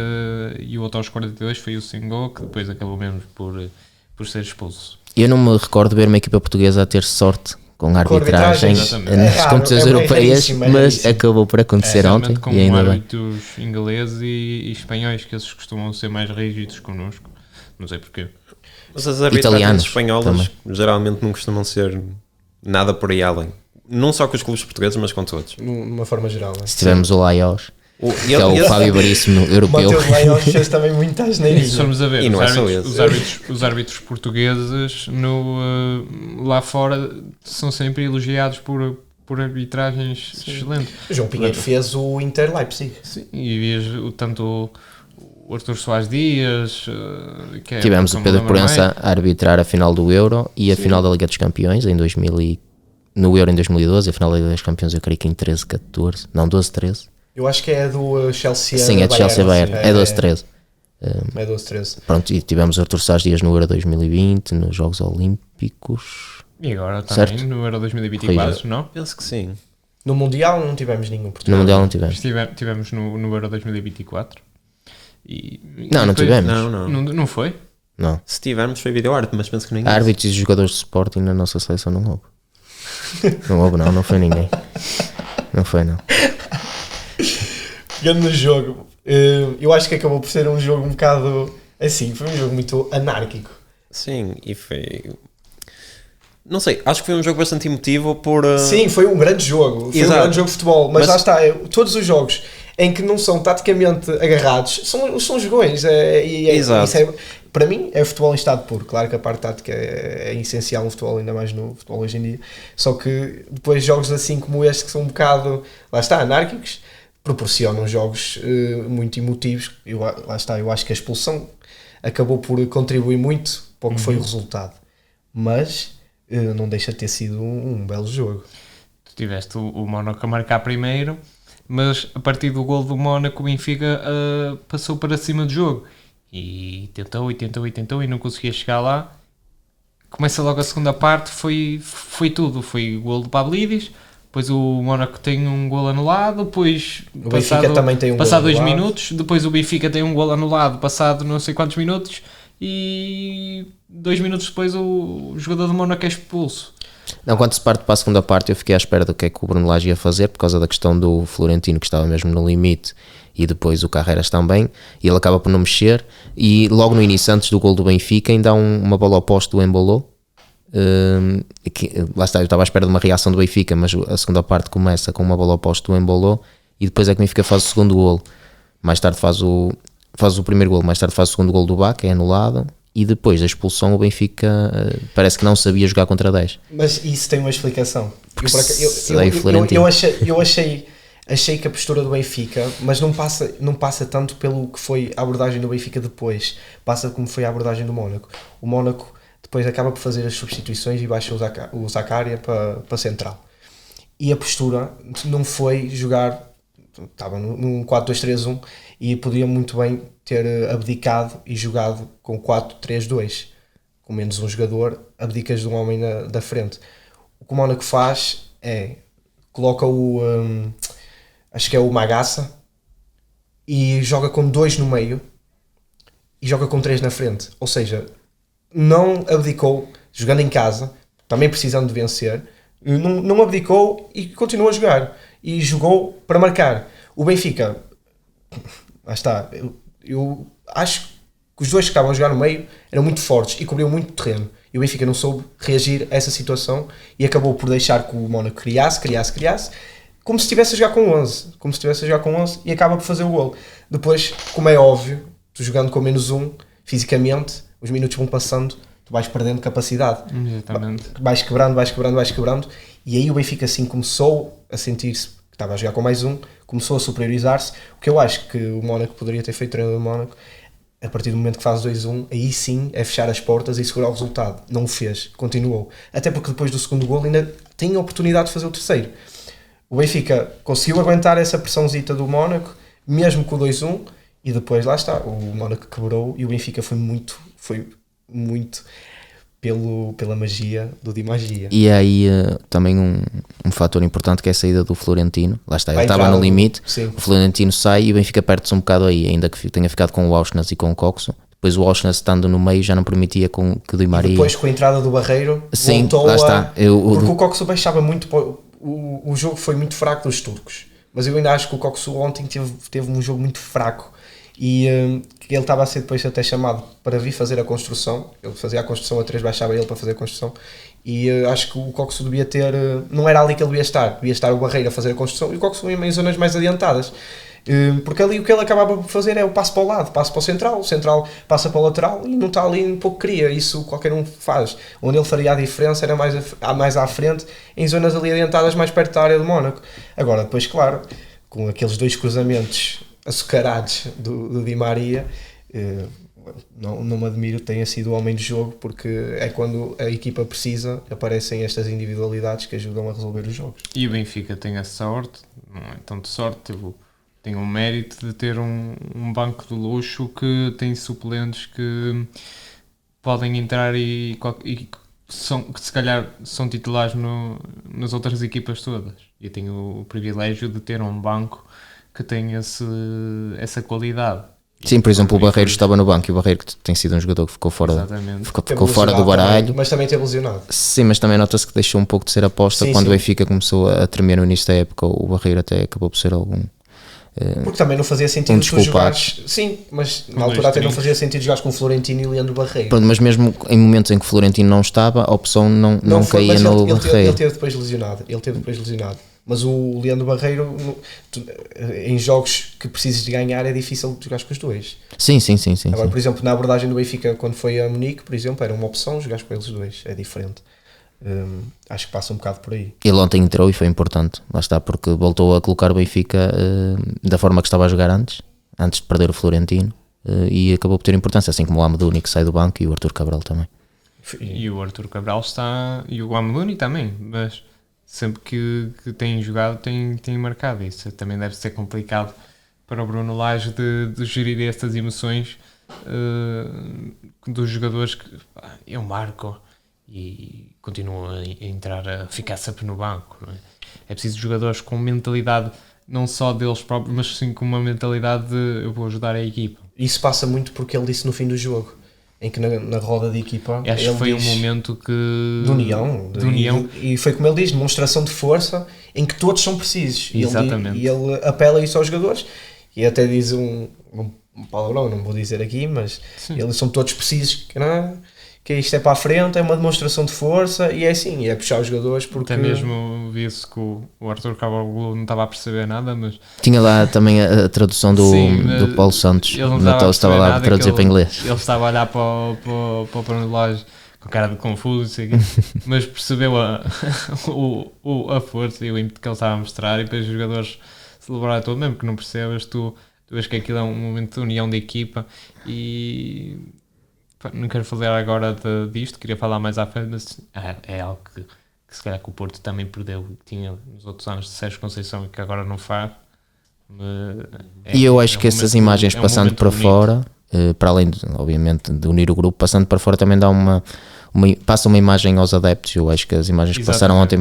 Speaker 1: o outro aos 42 foi o Singo, que depois acabou mesmo por ser expulso.
Speaker 4: Eu não me recordo de ver uma equipa portuguesa a ter sorte com a arbitragem nas competições europeias, mas acabou por acontecer ontem.
Speaker 1: Com
Speaker 4: e ainda
Speaker 1: árbitros ingleses e espanhóis, que esses costumam ser mais rígidos connosco, não sei porquê.
Speaker 3: Mas as arbitragens espanholas também geralmente não costumam ser nada por aí além. Não só com os clubes portugueses, mas com todos.
Speaker 2: Numa forma geral.
Speaker 4: Se tivermos o Laios, que é o Fábio Veríssimo europeu.
Speaker 2: O Mateus Laios fez também muita asneirinha.
Speaker 1: Se formos a ver, os árbitros portugueses lá fora são sempre elogiados por arbitragens excelentes.
Speaker 2: O João Pinheiro fez o Inter Leipzig.
Speaker 1: Sim, e vias tanto o Artur Soares Dias,
Speaker 4: tivemos o Pedro Proença a arbitrar a final do Euro e a final da Liga dos Campeões no Euro em 2012, a final da Liga dos Campeões eu creio que em 13-14, não 12-13.
Speaker 2: Eu acho que é do Chelsea.
Speaker 4: Sim, é do Chelsea Bayern, é 12-13.
Speaker 2: É 12-13.
Speaker 4: Pronto, e tivemos o Artur Soares Dias no Euro 2020, nos Jogos Olímpicos.
Speaker 1: E agora também
Speaker 4: certo?
Speaker 1: No Euro 2024, não?
Speaker 3: Penso que sim.
Speaker 2: No Mundial não tivemos nenhum português.
Speaker 4: No Mundial não tivemos.
Speaker 1: Tivemos no Euro 2024.
Speaker 4: Não tivemos.
Speaker 1: Não foi?
Speaker 4: Não.
Speaker 3: Se tivermos foi vídeo-árbitro, mas penso que ninguém.
Speaker 4: Árbitros e jogadores de Sporting na nossa seleção não houve. Não foi ninguém. Não foi, não.
Speaker 2: Pegando no jogo, eu acho que acabou por ser um jogo um bocado assim, foi um jogo muito anárquico.
Speaker 3: Sim, e foi... Não sei, acho que foi um jogo bastante emotivo por...
Speaker 2: Sim, foi um grande jogo, foi um grande jogo de futebol, mas lá está, todos os jogos em que não são taticamente agarrados são jogões,
Speaker 3: Exato.
Speaker 2: Isso é, para mim é futebol em estado puro. Claro que a parte tática é essencial no futebol, ainda mais no futebol hoje em dia, só que depois jogos assim como este que são um bocado, lá está, anárquicos, proporcionam jogos muito emotivos. Lá está, eu acho que a expulsão acabou por contribuir muito para o que foi o resultado, mas não deixa de ter sido um belo jogo.
Speaker 1: Tu tiveste o Mónaco a marcar primeiro, mas a partir do gol do Mónaco o Benfica passou para cima do jogo e tentou e não conseguia chegar lá. Começa logo a segunda parte, foi tudo, foi o gol do Pavlidis, depois o Mónaco tem um gol anulado, depois
Speaker 2: O Benfica também tem um gol
Speaker 1: passado 2
Speaker 2: anulado.
Speaker 1: minutos, depois o Benfica tem um gol anulado passado não sei quantos minutos e 2 minutos depois o jogador do Mónaco é expulso.
Speaker 4: Não, quando se parte para a segunda parte, eu fiquei à espera do que é que o Bruno Lage ia fazer, por causa da questão do Florentino, que estava mesmo no limite, e depois o Carreras também, e ele acaba por não mexer, e logo no início, antes do gol do Benfica, ainda há uma bola ao poste do Embolo, lá está, eu estava à espera de uma reação do Benfica, mas a segunda parte começa com uma bola ao poste do Embolo, e depois é que o Benfica faz o segundo gol, mais tarde faz o primeiro gol, mais tarde faz o segundo gol do Bacca, é anulado, e depois da expulsão o Benfica parece que não sabia jogar contra 10.
Speaker 2: Mas isso tem uma explicação. Eu achei que a postura do Benfica, mas não passa tanto pelo que foi a abordagem do Benfica depois, passa como foi a abordagem do Mónaco. O Mónaco depois acaba por fazer as substituições e baixa o Zakaria para central. E a postura não foi jogar, estava num 4-2-3-1 e podia muito bem ter abdicado e jogado com 4-3-2, com menos um jogador, abdicas de um homem da frente. O que o Mónaco faz é, coloca acho que é o Magassa, e joga com 2 no meio e joga com 3 na frente, ou seja, não abdicou, jogando em casa, também precisando de vencer, não abdicou e continuou a jogar, e jogou para marcar. O Benfica, lá está, eu acho que os dois que estavam a jogar no meio eram muito fortes e cobriam muito terreno, e o Benfica não soube reagir a essa situação e acabou por deixar que o Mónaco criasse, como se estivesse a jogar com 11, e acaba por fazer o gol. Depois, como é óbvio, tu jogando com menos um, fisicamente, os minutos vão passando, tu vais perdendo capacidade.
Speaker 1: Exatamente.
Speaker 2: Vais quebrando, e aí o Benfica assim começou a sentir-se que estava a jogar com mais um, começou a superiorizar-se, o que eu acho que o Mónaco poderia ter feito, o treinador do Mónaco, a partir do momento que faz 2-1, aí sim é fechar as portas e segurar o resultado. Não o fez, continuou. Até porque depois do segundo gol ainda tinha a oportunidade de fazer o terceiro. O Benfica conseguiu aguentar essa pressãozita do Mónaco, mesmo com o 2-1, e depois lá está, o Mónaco quebrou e o Benfica foi muito pela magia do Di Magia.
Speaker 4: E aí também um fator importante, que é a saída do Florentino, lá está, ele estava no limite,
Speaker 2: sim.
Speaker 4: O Florentino sai e o Benfica perde-se um bocado aí, ainda que tenha ficado com o Auschwitz e com o Coxo. Depois o Auschwitz estando no meio já não permitia que o Di Maria...
Speaker 2: E depois com a entrada do Barreiro,
Speaker 4: sim,
Speaker 2: voltou
Speaker 4: lá está.
Speaker 2: porque o Coxo baixava muito, o jogo foi muito fraco dos turcos, mas eu ainda acho que o Coxo ontem teve um jogo muito fraco, e ele estava a ser depois até chamado para vir fazer a construção. Ele fazia a construção a 3, baixava ele para fazer a construção, e acho que o Coxo devia ter, não era ali que ele devia estar o Barreiro a fazer a construção e o Coxo em zonas mais adiantadas, porque ali o que ele acabava por fazer é o passo para o lado, passo para o central passa para o lateral e não está ali um pouco cria, isso qualquer um faz. Onde ele faria a diferença era mais à frente, em zonas ali adiantadas mais perto da área do Mónaco. Agora depois, claro, com aqueles 2 cruzamentos açucarados do Di Maria, não me admiro que tenha sido o homem de jogo, porque é quando a equipa precisa, aparecem estas individualidades que ajudam a resolver os jogos.
Speaker 1: E o Benfica tem a sorte, não é tanto sorte, tem o mérito de ter um banco de luxo que tem suplentes que podem entrar e que se calhar são titulares nas outras equipas todas. E tenho o privilégio de ter um banco que tem essa qualidade.
Speaker 4: Sim, por exemplo, o Barreiro estava no banco, e o Barreiro que tem sido um jogador que ficou fora, ficou fora do baralho.
Speaker 2: Também, mas também teve lesionado.
Speaker 4: Sim, mas também nota-se que deixou um pouco de ser aposta. Quando o Benfica começou a tremer no início da época, o Barreiro até acabou por ser algum...
Speaker 2: Porque também não fazia sentido tu jogares. Sim, mas na altura até não fazia sentido jogares com o Florentino e o Leandro Barreiro.
Speaker 4: Pronto, mas mesmo em momentos em que o Florentino não estava, a opção não caía no Barreiro.
Speaker 2: Ele teve depois lesionado. Mas o Leandro Barreiro, em jogos que precisas de ganhar, é difícil jogar com os dois.
Speaker 4: Sim.
Speaker 2: Agora, por exemplo, na abordagem do Benfica, quando foi a Munique, por exemplo, era uma opção jogar com eles dois. É diferente. Acho que passa um bocado por aí.
Speaker 4: Ele ontem entrou e foi importante. Lá está, porque voltou a colocar o Benfica da forma que estava a jogar antes de perder o Florentino, e acabou por ter importância, assim como o Amaduni, que sai do banco, e o Arthur Cabral também.
Speaker 1: E o Arthur Cabral está, e o Amaduni também, mas sempre que tem jogado tem marcado. Isso também deve ser complicado para o Bruno Lage de gerir estas emoções dos jogadores que eu marco e continuam a entrar, a ficar sempre no banco, não é? É preciso jogadores com mentalidade não só deles próprios, mas sim com uma mentalidade de eu vou ajudar a equipa.
Speaker 2: Isso passa muito porque ele disse no fim do jogo, em que na roda de equipa
Speaker 1: Acho
Speaker 2: ele
Speaker 1: que foi
Speaker 2: diz,
Speaker 1: um momento
Speaker 2: de união, e foi como ele diz, demonstração de força em que todos são precisos.
Speaker 1: Exatamente.
Speaker 2: E ele apela isso aos jogadores e até diz um palavrão, não vou dizer aqui, mas eles são todos precisos, que isto é para a frente, é uma demonstração de força e é assim, é puxar os jogadores porque...
Speaker 1: Até mesmo vi-se que o Arthur Cabral não estava a perceber nada, mas...
Speaker 4: Tinha lá também a tradução do Paulo Santos,
Speaker 1: ele não
Speaker 4: estava lá a traduzir para inglês.
Speaker 1: Ele estava a olhar para o relógio com cara de confuso, sei quê, mas percebeu a força e o ímpeto que ele estava a mostrar e depois os jogadores celebraram todo, mesmo que não percebas, tu vês que aquilo é um momento de união da equipa e... Não quero falar agora disto, queria falar mais à frente, mas é algo que se calhar que o Porto também perdeu, que tinha nos outros anos de Sérgio Conceição e que agora não faz.
Speaker 4: E eu acho que essas imagens passando para fora, para além, obviamente, de unir o grupo, passando para fora também dá passa uma imagem aos adeptos. Eu acho que as imagens que passaram ontem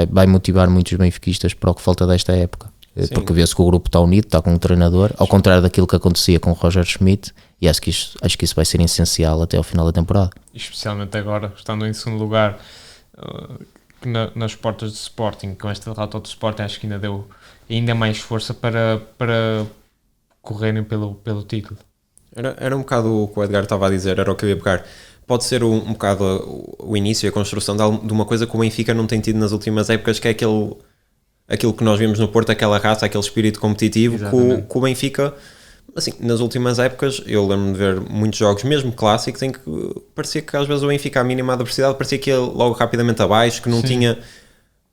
Speaker 4: vai motivar muitos benfiquistas para o que falta desta época. Sim. Porque vê-se que o grupo está unido, está com um treinador, ao contrário daquilo que acontecia com o Roger Schmidt, e acho que isso vai ser essencial até ao final da temporada.
Speaker 1: Especialmente agora, estando em segundo lugar nas portas do Sporting, com esta derrota do Sporting, acho que ainda deu ainda mais força para correrem pelo título.
Speaker 3: Era um bocado o que o Edgar estava a dizer, era o que eu ia pegar. Pode ser um bocado o início e a construção de uma coisa que o Benfica não tem tido nas últimas épocas, que é aquilo que nós vimos no Porto, aquela raça, aquele espírito competitivo que o Benfica, assim, nas últimas épocas, eu lembro-me de ver muitos jogos, mesmo clássicos, em que parecia que às vezes o Benfica, à mínima adversidade, parecia que ia logo rapidamente abaixo, que não tinha...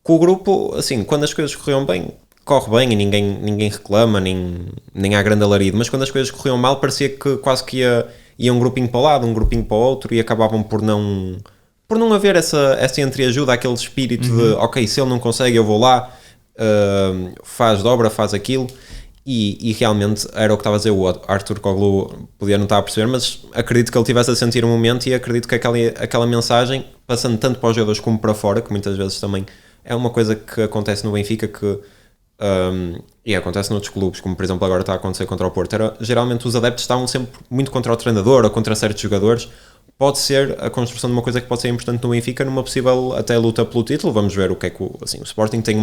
Speaker 3: Com o grupo, assim, quando as coisas corriam bem, corre bem e ninguém reclama, nem há grande alarido, mas quando as coisas corriam mal, parecia que quase que ia um grupinho para o lado, um grupinho para o outro, e acabavam por não haver essa entreajuda, aquele espírito de, ok, se ele não consegue, eu vou lá, faz dobra, faz aquilo, e realmente era o que estava a dizer o Arthur Koglu, podia não estar a perceber, mas acredito que ele estivesse a sentir um momento e acredito que aquela mensagem, passando tanto para os jogadores como para fora, que muitas vezes também é uma coisa que acontece no Benfica, e acontece noutros clubes, como por exemplo agora está a acontecer contra o Porto, geralmente os adeptos estavam sempre muito contra o treinador ou contra certos jogadores. Pode ser a construção de uma coisa que pode ser importante no Benfica numa possível até luta pelo título. Vamos ver o que é que o Sporting tem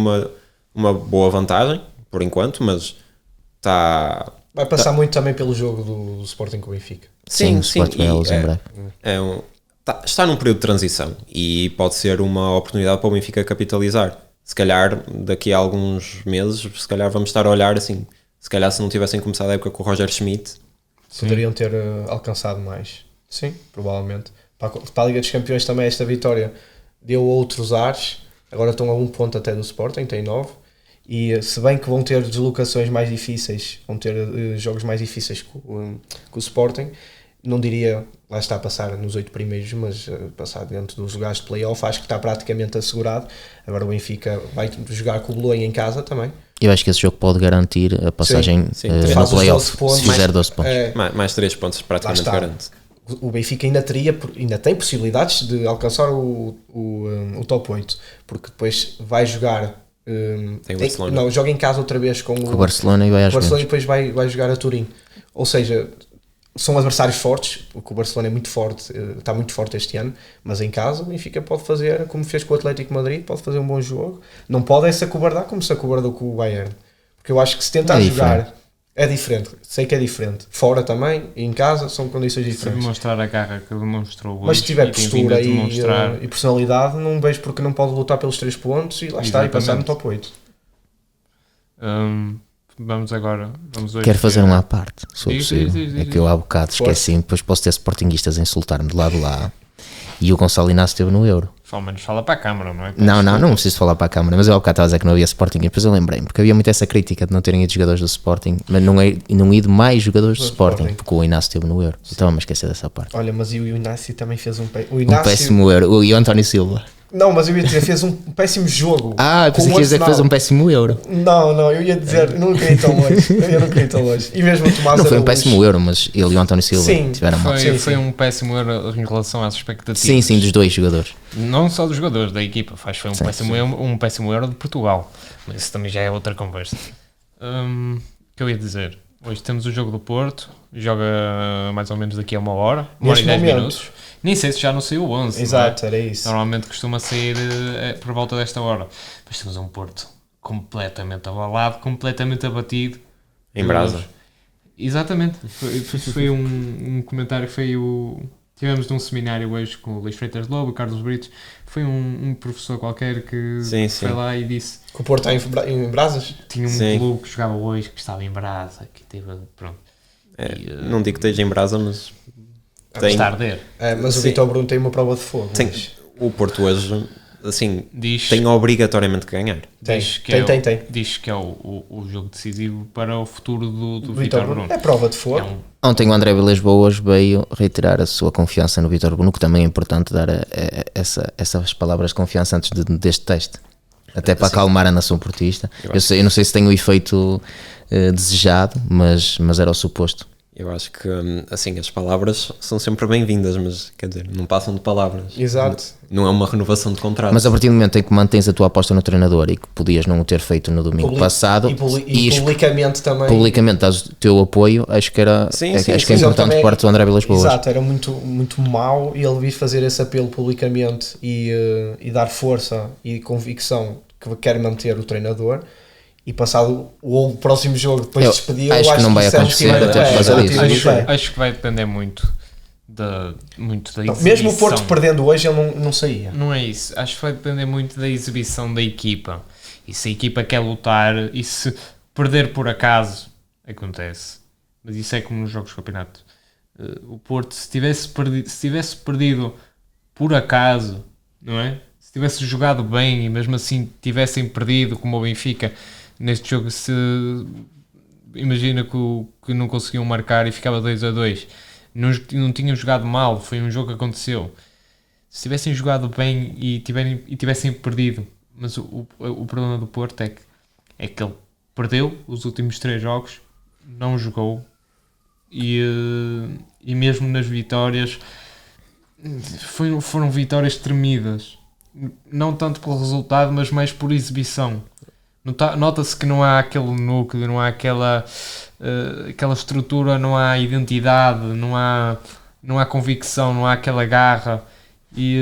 Speaker 3: uma boa vantagem por enquanto, mas
Speaker 2: vai passar muito também pelo jogo do Sporting com o Benfica.
Speaker 4: Sim,
Speaker 3: está num período de transição e pode ser uma oportunidade para o Benfica capitalizar. Se calhar daqui a alguns meses, se calhar vamos estar a olhar assim, se calhar se não tivessem começado a época com o Roger Schmidt,
Speaker 2: poderiam ter alcançado mais. Sim, provavelmente. Para a Liga dos Campeões também esta vitória deu outros ares. Agora estão a 1 ponto até do Sporting, tem 9. E se bem que vão ter deslocações mais difíceis, vão ter jogos mais difíceis com o Sporting, não diria, lá está a passar nos 8 primeiros, mas passar dentro dos lugares de play-off, acho que está praticamente assegurado. Agora o Benfica vai jogar com o Bolonha em casa também.
Speaker 4: Eu acho que esse jogo pode garantir a passagem no play-off, se fizer 12 pontos.
Speaker 3: Mais 3 pontos praticamente garante.
Speaker 2: O Benfica ainda tem possibilidades de alcançar o top 8, porque depois vai jogar joga em casa outra vez com o
Speaker 4: Barcelona e vai às
Speaker 2: Barcelona e depois vai jogar a Turim, ou seja, são adversários fortes, porque o Barcelona é muito forte, está muito forte este ano, mas em casa o Benfica pode fazer, como fez com o Atlético de Madrid, pode fazer um bom jogo, não pode se acobardar como se acobardou com o Bayern, porque eu acho que se tentar jogar é diferente, sei que é diferente, fora também e em casa são condições diferentes.
Speaker 1: Se demonstrar a garra que demonstrou,
Speaker 2: mas se tiver postura e personalidade, não vejo porque não pode lutar pelos 3 pontos e lá está, e passar no top 8.
Speaker 1: Vamos hoje.
Speaker 4: Quero fazer uma à parte, se for possível. É que eu há bocado esqueci, depois posso ter sportinguistas a insultar-me de lado lá. E o Gonçalo Inácio esteve no Euro.
Speaker 1: Ao menos fala para a câmara, não é?
Speaker 4: Não preciso falar para a câmara, mas eu há bocado estava a dizer que não havia Sporting, e depois eu lembrei-me, porque havia muito essa crítica de não terem ido jogadores do Sporting, mas não ido mais jogadores do Sporting, porque o Inácio esteve no Euro. Estava-me a esquecer dessa parte.
Speaker 2: Olha, mas e o Inácio também fez um
Speaker 4: péssimo Euro, e o António Silva.
Speaker 2: Não, mas eu ia dizer, fez um péssimo jogo.
Speaker 4: Pensei que ia dizer que fez um péssimo Euro.
Speaker 2: Não, eu ia dizer, não queria ir tão longe. Eu não queria ir tão longe. E mesmo o Tomás
Speaker 4: Não foi um péssimo Euro, mas ele e o António Silva tiveram mal.
Speaker 1: Foi um péssimo Euro em relação às expectativas.
Speaker 4: Sim, dos dois jogadores.
Speaker 1: Não só dos jogadores, da equipa. Foi um péssimo Euro de Portugal. Mas isso também já é outra conversa. Que eu ia dizer? Hoje temos o jogo do Porto. Joga mais ou menos daqui a uma hora e 10 minutos. Nem sei se já não saiu o 11.
Speaker 2: Exato, era isso.
Speaker 1: Normalmente costuma sair por volta desta hora. Mas temos um Porto completamente abalado, completamente abatido.
Speaker 3: Em brasa.
Speaker 1: Exatamente. Foi um comentário que foi o... Tivemos num seminário hoje com o Luís Freitas Lobo, o Carlos Britos. Foi um professor qualquer que foi lá e disse...
Speaker 2: Que o Porto está em brasas?
Speaker 1: Tinha um clube que jogava hoje que estava em brasa. Que teve, pronto.
Speaker 3: Não digo que esteja em brasa, mas...
Speaker 1: Está a arder.
Speaker 2: Mas o Vítor Bruno tem uma prova de fogo.
Speaker 3: O Porto hoje, assim, tem obrigatoriamente que ganhar.
Speaker 2: Tem.
Speaker 1: Diz que é o jogo decisivo para o futuro do Vítor Bruno.
Speaker 2: É prova de fogo.
Speaker 4: Ontem o André Vilas Boas veio reiterar a sua confiança no Vítor Bruno, que também é importante dar essas palavras de confiança antes deste teste. Até para acalmar a nação portista. Eu não sei se tem o efeito desejado, mas era o suposto.
Speaker 3: Eu acho que, assim, as palavras são sempre bem-vindas, mas, quer dizer, não passam de palavras.
Speaker 2: Exato.
Speaker 3: Não é uma renovação de contrato.
Speaker 4: Mas a partir do momento em que mantens a tua aposta no treinador e que podias não o ter feito no domingo passado...
Speaker 2: E publicamente também...
Speaker 4: Publicamente dás o teu apoio, acho que é importante por parte do André Vilas Boas.
Speaker 2: Exato, era muito, muito mau e ele vir fazer esse apelo publicamente e dar força e convicção que quer manter o treinador. E passado o próximo jogo depois despedir,
Speaker 4: acho que não vai acontecer
Speaker 1: acho que vai depender muito da exibição.
Speaker 2: Mesmo o Porto perdendo hoje ele não saía.
Speaker 1: Não é isso, acho que vai depender muito da exibição da equipa. E se a equipa quer lutar e se perder por acaso, acontece. Mas isso é como nos jogos de campeonato. O Porto, se tivesse perdido por acaso, não é? Se tivesse jogado bem e mesmo assim tivessem perdido como o Benfica neste jogo, se imagina que não conseguiam marcar e ficava 2-2, não tinham jogado mal, foi um jogo que aconteceu. Se tivessem jogado bem e tivessem perdido, mas o problema do Porto é que ele perdeu os últimos 3 jogos, não jogou e mesmo nas vitórias foram vitórias tremidas, não tanto pelo resultado, mas mais por exibição. Nota-se que não há aquele núcleo, não há aquela estrutura, não há identidade, não há convicção, não há aquela garra. E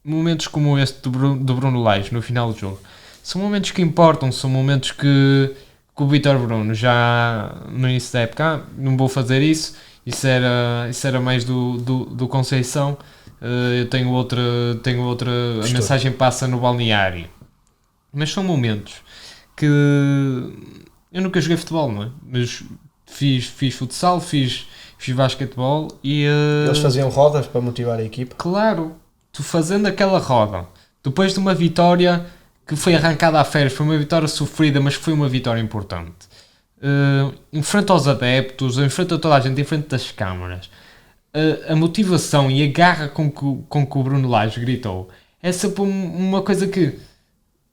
Speaker 1: momentos como este do Bruno Lage no final do jogo são momentos que importam, são momentos que o Vítor Bruno já no início da época não vou fazer isso era mais do Conceição. Eu tenho outra a mensagem passa no balneário, mas são momentos que eu nunca joguei futebol, não é? Mas fiz futsal, fiz basquetebol e
Speaker 2: eles faziam rodas para motivar a equipe.
Speaker 1: Claro, tu fazendo aquela roda depois de uma vitória que foi arrancada a férias, foi uma vitória sofrida, mas foi uma vitória importante, em frente aos adeptos, em frente a toda a gente, em frente das câmaras. A motivação e a garra com que o Bruno Lage gritou é sempre uma coisa que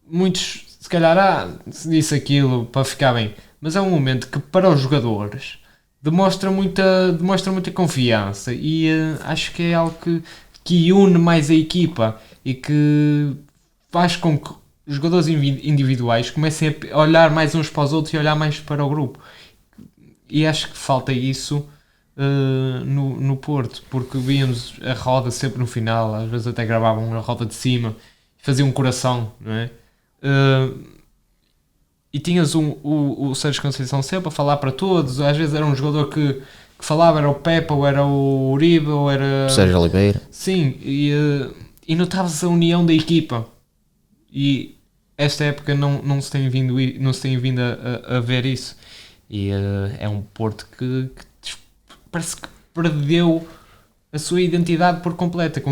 Speaker 1: muitos, se calhar, se disse aquilo para ficar bem, mas é um momento que para os jogadores demonstra muita confiança e acho que é algo que une mais a equipa e que faz com que os jogadores individuais comecem a olhar mais uns para os outros e olhar mais para o grupo, e acho que falta isso no Porto, porque víamos a roda sempre no final, às vezes até gravavam a roda de cima e faziam um coração, não é? E tinhas o Sérgio Conceição sempre a falar para todos, às vezes era um jogador que falava, era o Pepe, ou era o Uribe, ou era...
Speaker 4: Sérgio Oliveira.
Speaker 1: Sim, e notava-se a união da equipa, e esta época não se tem vindo a ver isso, e é um Porto que parece que perdeu a sua identidade por completo,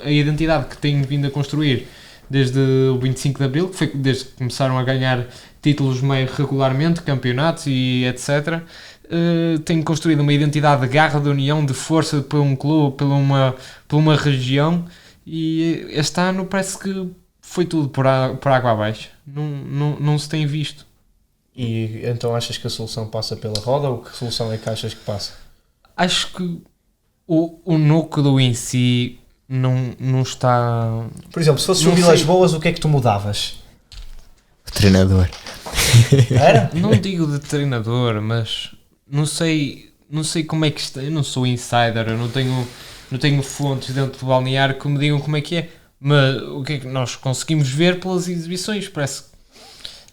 Speaker 1: a identidade que tem vindo a construir desde o 25 de Abril, que foi desde que começaram a ganhar títulos meio regularmente, campeonatos e etc. Tem construído uma identidade de garra, de união, de força por um clube, por uma região, e este ano parece que foi tudo por água abaixo. Não se tem visto.
Speaker 2: E então achas que a solução passa pela roda ou que solução é que achas que passa?
Speaker 1: Acho que o núcleo em si não está...
Speaker 2: Por exemplo, se fosse
Speaker 1: Não
Speaker 2: o Vilas
Speaker 1: sei.
Speaker 2: Boas, o que é que tu mudavas?
Speaker 4: O treinador.
Speaker 2: Era?
Speaker 1: Não digo de treinador, mas não sei como é que está. Eu não sou insider, eu não tenho fontes dentro do balneário que me digam como é que é. Mas o que é que nós conseguimos ver pelas exibições? Parece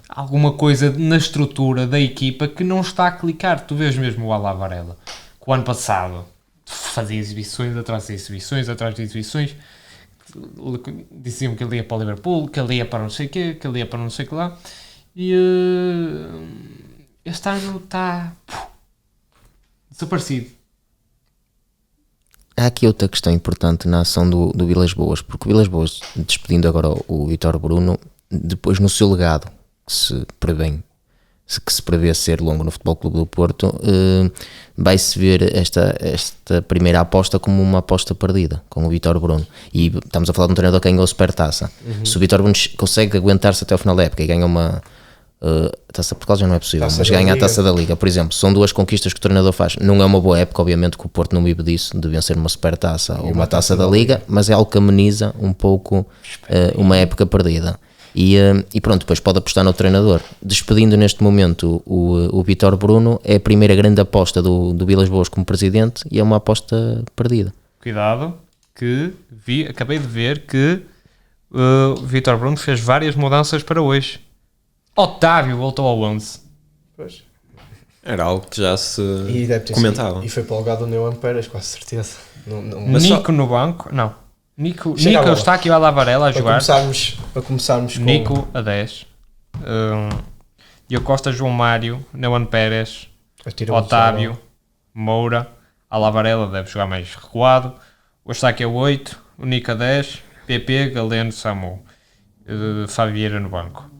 Speaker 1: alguma coisa na estrutura da equipa que não está a clicar. Tu vês mesmo o Ala Varela, que o ano passado fazia exibições atrás de exibições, atrás de exibições. Diziam que ele ia para o Liverpool, que ele ia para não sei o quê, que ele ia para não sei o que lá. E este ano está desaparecido.
Speaker 4: Há aqui outra questão importante na ação do Vilas Boas, porque o Vilas Boas, despedindo agora o Vítor Bruno, depois no seu legado, que se prevê ser longo no Futebol Clube do Porto, vai-se ver esta primeira aposta como uma aposta perdida, com o Vítor Bruno. E estamos a falar de um treinador que ganhou a Supertaça. Se o Vítor Bruno consegue aguentar-se até o final da época e ganha uma Taça de Portugal já não é possível,
Speaker 2: Taça
Speaker 4: mas
Speaker 2: da
Speaker 4: ganha a
Speaker 2: Liga.
Speaker 4: Taça da Liga, por exemplo, são duas conquistas que o treinador faz. Não é uma boa época, obviamente que o Porto não vive disso, deviam ser uma Supertaça ou uma Taça da Liga, mas é algo que ameniza um pouco uma época perdida. E pronto, depois pode apostar no treinador. Despedindo neste momento o Vítor Bruno, é a primeira grande aposta do Vilas Boas como presidente e é uma aposta perdida.
Speaker 1: Cuidado, que acabei de ver que o Vítor Bruno fez várias mudanças para hoje. Otávio voltou ao 11.
Speaker 2: Pois.
Speaker 3: Era algo que já se
Speaker 2: E deve ter
Speaker 3: comentava.
Speaker 2: sido. E foi para o lugar do Neuan Pérez, quase certeza. Não,
Speaker 3: Mas
Speaker 1: Nico no banco, não. Nico
Speaker 2: Chega a bola.
Speaker 1: está aqui o Alavarela a jogar.
Speaker 2: para começarmos com...
Speaker 1: Nico a 10. E o Costa, João Mário, Neuan Pérez,
Speaker 2: Atira o
Speaker 1: Otávio, Moura, Alavarela deve jogar mais recuado. O Eustáquio é 8, o Nico a 10, PP, Galeno, Samu, Fábio Vieira no banco.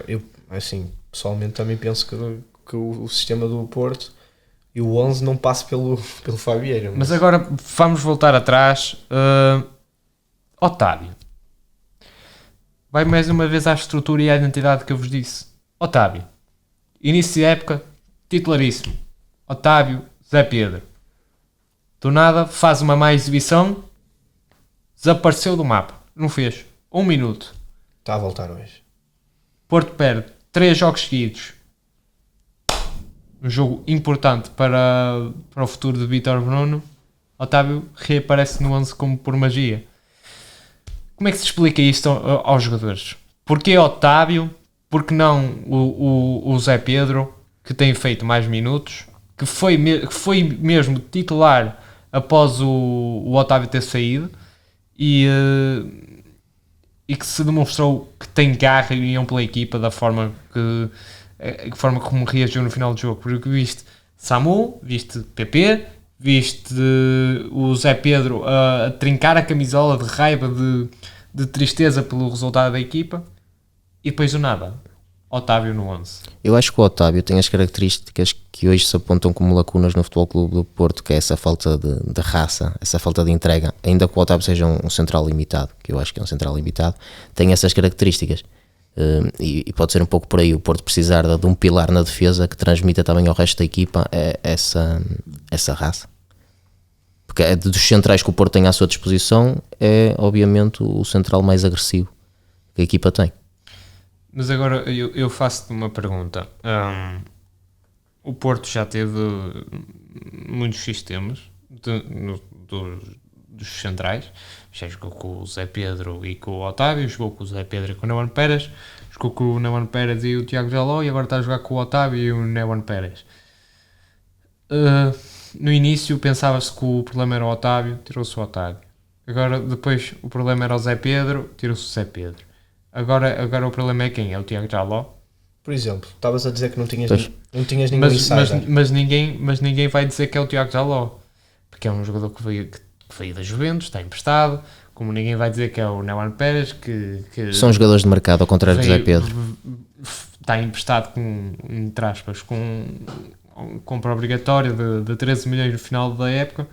Speaker 2: Eu, assim, pessoalmente também penso que o sistema do Porto e o 11 não passa pelo Fábio Vieira.
Speaker 1: Mas agora vamos voltar atrás. Otávio. Vai mais uma vez à estrutura e à identidade que eu vos disse. Otávio. Início de época, titularíssimo. Otávio, Zé Pedro. Do nada, faz uma má exibição. Desapareceu do mapa. Não fez 1 minuto.
Speaker 2: Está a voltar hoje.
Speaker 1: Porto perde 3 jogos seguidos. Um jogo importante para o futuro de Vítor Bruno. Otávio reaparece no 11 como por magia. Como é que se explica isto aos jogadores? Porquê Otávio? Porque não o Zé Pedro, que tem feito mais minutos, que foi mesmo titular após o Otávio ter saído e que se demonstrou que tem garra e união pela equipa da forma como reagiu no final do jogo. Porque viste Samu, viste PP, viste o Zé Pedro a trincar a camisola de raiva, de tristeza pelo resultado da equipa, e depois do nada, Otávio no 11.
Speaker 4: Eu acho que o Otávio tem as características que hoje se apontam como lacunas no Futebol Clube do Porto, que é essa falta de raça, essa falta de entrega. Ainda que o Otávio seja um central limitado, que eu acho que é um central limitado, tem essas características. E pode ser um pouco por aí o Porto precisar de um pilar na defesa que transmita também ao resto da equipa essa raça. Porque é dos centrais que o Porto tem à sua disposição, é obviamente o central mais agressivo que a equipa tem.
Speaker 1: Mas agora eu faço-te uma pergunta. O Porto já teve muitos sistemas dos centrais. Já jogou com o Zé Pedro e com o Otávio, jogou com o Zé Pedro e com o Neuan Pérez, jogou com o Neuan Pérez e o Tiago Jaló, e agora está a jogar com o Otávio e o Neuan Pérez. No início pensava-se que o problema era o Otávio, tirou-se o Otávio. Agora depois o problema era o Zé Pedro, tirou-se o Zé Pedro. Agora o problema é quem? É o Tiago Jaló?
Speaker 2: Por exemplo, estavas a dizer que não tinhas ninguém
Speaker 1: Mas
Speaker 2: insider.
Speaker 1: ninguém vai dizer que é o Tiago Jaló, porque é um jogador que veio da Juventus, está emprestado, como ninguém vai dizer que é o Neuan Pérez, que
Speaker 4: São jogadores de mercado, ao contrário do Zé Pedro.
Speaker 1: está emprestado com, entre aspas, com compra obrigatória de 13 milhões no final da época.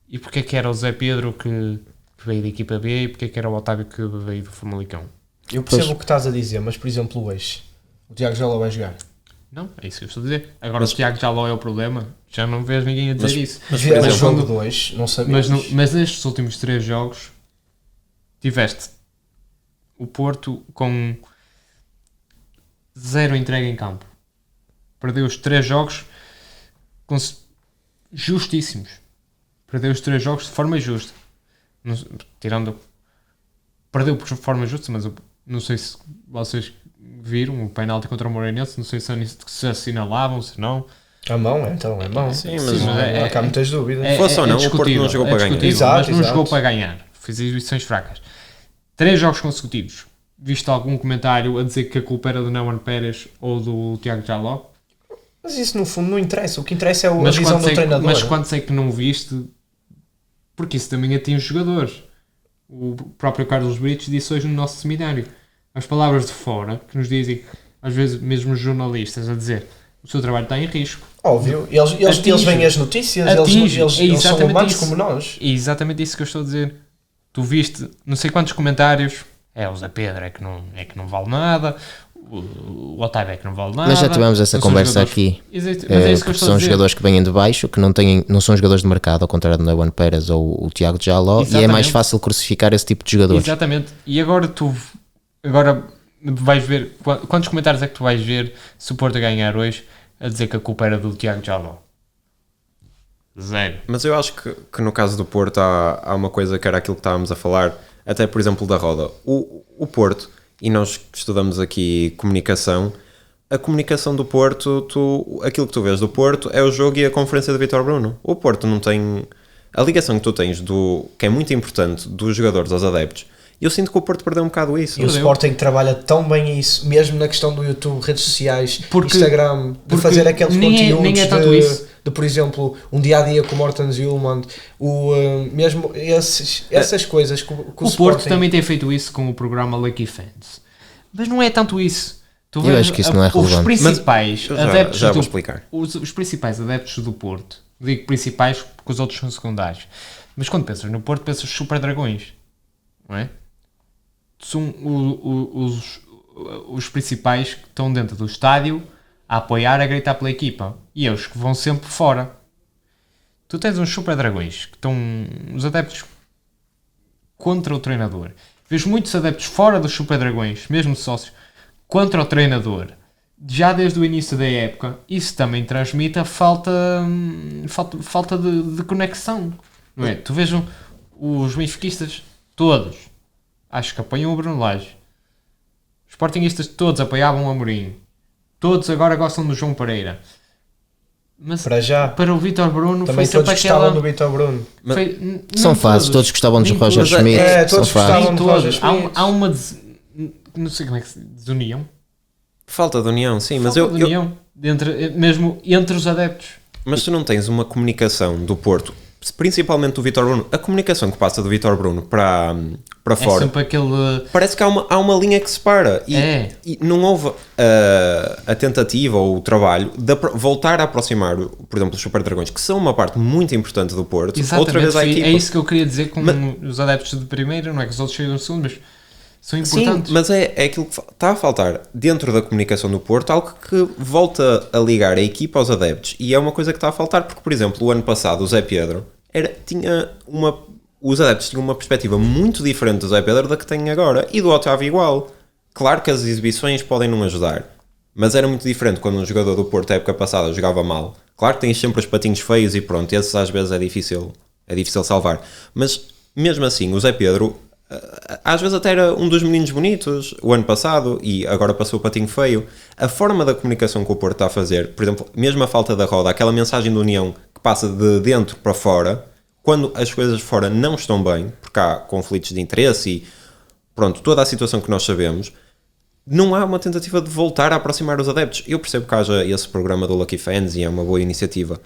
Speaker 1: E porque é que era o Zé Pedro que veio da equipa B e porque é que era o Otávio que veio do Famalicão.
Speaker 2: Eu percebo o que estás a dizer, mas por exemplo hoje, o Tiago Jaló vai jogar.
Speaker 1: Não, é isso que eu estou a dizer. Agora, se o Tiago Jaló é o problema, já não vês ninguém a dizer isso.
Speaker 2: Mas
Speaker 1: Mas
Speaker 2: o jogo
Speaker 1: quando-
Speaker 2: 2, não sabemos.
Speaker 1: Mas nestes últimos 3 jogos, tiveste o Porto com 0 entrega em campo. Perdeu os 3 jogos justíssimos. Perdeu os 3 jogos de forma justa. Tirando... Perdeu por forma justa, mas eu não sei se vocês viram o penalti contra o Moreirense, não sei se assinalavam, se não.
Speaker 2: A mão, então, é mão.
Speaker 3: Sim, mas
Speaker 2: não,
Speaker 1: é-
Speaker 2: há cá muitas dúvidas.
Speaker 3: Fosse ou não, o Porto não jogou para ganhar.
Speaker 1: discutível,
Speaker 2: Exato,
Speaker 1: mas não
Speaker 2: exato.
Speaker 1: jogou para ganhar. Fez exibições fracas. 3 jogos consecutivos. Viste algum comentário a dizer que a culpa era do Neumann Pérez ou do Tiago Jaló?
Speaker 2: Mas isso no fundo não interessa. O que interessa é a visão do treinador.
Speaker 1: Mas quando sei que não viste, porque isso também atinge os jogadores. O próprio Carlos Brites disse hoje no nosso seminário. As palavras de fora que nos dizem, às vezes mesmo os jornalistas, a dizer o seu trabalho está em risco.
Speaker 2: Óbvio, eles veem as notícias, eles são humanos
Speaker 1: isso.
Speaker 2: como nós.
Speaker 1: É exatamente isso que eu estou a dizer. Tu viste não sei quantos comentários. O Zé Pedro é que não vale nada. O Otávio é que não vale nada.
Speaker 4: Mas já tivemos essa
Speaker 1: não são
Speaker 4: conversa
Speaker 1: jogadores-
Speaker 4: aqui.
Speaker 1: Exato, mas é isso que eu estou a
Speaker 4: São
Speaker 1: dizer.
Speaker 4: jogadores que vêm de baixo, que não são jogadores de mercado, ao contrário do Neumann Pérez ou o Tiago Jaló, e é
Speaker 1: Exatamente.
Speaker 4: mais fácil crucificar esse tipo de jogadores.
Speaker 1: Exatamente. E agora agora vais ver quantos comentários é que tu vais ver se o Porto ganhar hoje a dizer que a culpa era do Tiago Jaló? 0.
Speaker 3: Mas eu acho que no caso do Porto há uma coisa que era aquilo que estávamos a falar, até por exemplo da roda. O Porto, e nós que estudamos aqui comunicação, a comunicação do Porto, aquilo que tu vês do Porto é o jogo e a conferência de Vítor Bruno. O Porto não tem... A ligação que tu tens, que é muito importante, dos jogadores aos adeptos, eu sinto que o Porto perdeu um bocado isso.
Speaker 2: E o Sporting trabalha tão bem isso, mesmo na questão do YouTube, redes sociais, Instagram, de fazer aqueles conteúdos
Speaker 1: nem é tanto isso.
Speaker 2: de, por exemplo, um dia-a-dia com o Morten Zulman, mesmo essas coisas que o
Speaker 1: Porto
Speaker 2: Sporting...
Speaker 1: também tem feito isso com o programa Lucky Fans. Mas não é tanto isso. Tu
Speaker 4: Eu acho que isso não é relevante.
Speaker 1: Os principais adeptos
Speaker 3: já vou explicar.
Speaker 1: Os principais adeptos do Porto, digo principais porque os outros são secundários, mas quando pensas no Porto pensas Super Dragões, não é? São os principais que estão dentro do estádio a apoiar, a gritar pela equipa, e os que vão sempre fora. Tu tens uns Super Dragões que estão os adeptos contra o treinador. Vejo muitos adeptos fora dos Super Dragões, mesmo sócios, contra o treinador. Já desde o início da época, isso também transmite a falta de conexão, não é? Tu vejam os benfiquistas todos, acho que apoiam o Bruno Lage. Os sportinguistas todos apoiavam o Amorim. Todos agora gostam do João Pereira. Mas
Speaker 2: Para já.
Speaker 1: para o Vítor Bruno
Speaker 2: Também
Speaker 1: foi
Speaker 2: todos
Speaker 1: sempre aquela...
Speaker 2: gostavam do Vítor Bruno.
Speaker 4: São fases, todos gostavam dos
Speaker 1: Nem
Speaker 4: Roger
Speaker 1: todos.
Speaker 4: Schmidt. São
Speaker 2: todos
Speaker 4: fases.
Speaker 2: gostavam
Speaker 1: Nem
Speaker 2: de
Speaker 1: todos.
Speaker 2: Roger Schmidt.
Speaker 1: Há uma não sei como é que se desunião.
Speaker 3: Falta de união, sim, mas
Speaker 1: Falta de união mesmo entre os adeptos.
Speaker 3: Mas tu não tens uma comunicação do Porto, principalmente do Vítor Bruno, a comunicação que passa do Vítor Bruno para
Speaker 1: É
Speaker 3: fora,
Speaker 1: sempre aquele...
Speaker 3: parece que há uma linha que separa e não houve a tentativa ou o trabalho de voltar a aproximar, por exemplo, os Super Dragões, que são uma parte muito importante do Porto, outra vez à equipa.
Speaker 1: É isso que eu queria dizer com os adeptos de primeira, não é que os outros chegam de segundo, mas são importantes.
Speaker 3: Sim, mas é aquilo que está a faltar dentro da comunicação do Porto, algo que volta a ligar a equipa aos adeptos, e é uma coisa que está a faltar, porque, por exemplo, o ano passado o Zé Pedro os adeptos tinham uma perspectiva muito diferente do Zé Pedro da que têm agora, e do Otávio igual. Claro que as exibições podem não ajudar, mas era muito diferente quando um jogador do Porto, a época passada, jogava mal. Claro que tens sempre os patinhos feios e pronto, esses às vezes é difícil salvar. Mas, mesmo assim, o Zé Pedro, às vezes até era um dos meninos bonitos, o ano passado, e agora passou o patinho feio. A forma da comunicação que o Porto está a fazer, por exemplo, mesmo a falta da roda, aquela mensagem de união que passa de dentro para fora, quando as coisas fora não estão bem, porque há conflitos de interesse e pronto, toda a situação que nós sabemos, não há uma tentativa de voltar a aproximar os adeptos. Eu percebo que haja esse programa do Lucky Fans e é uma boa iniciativa,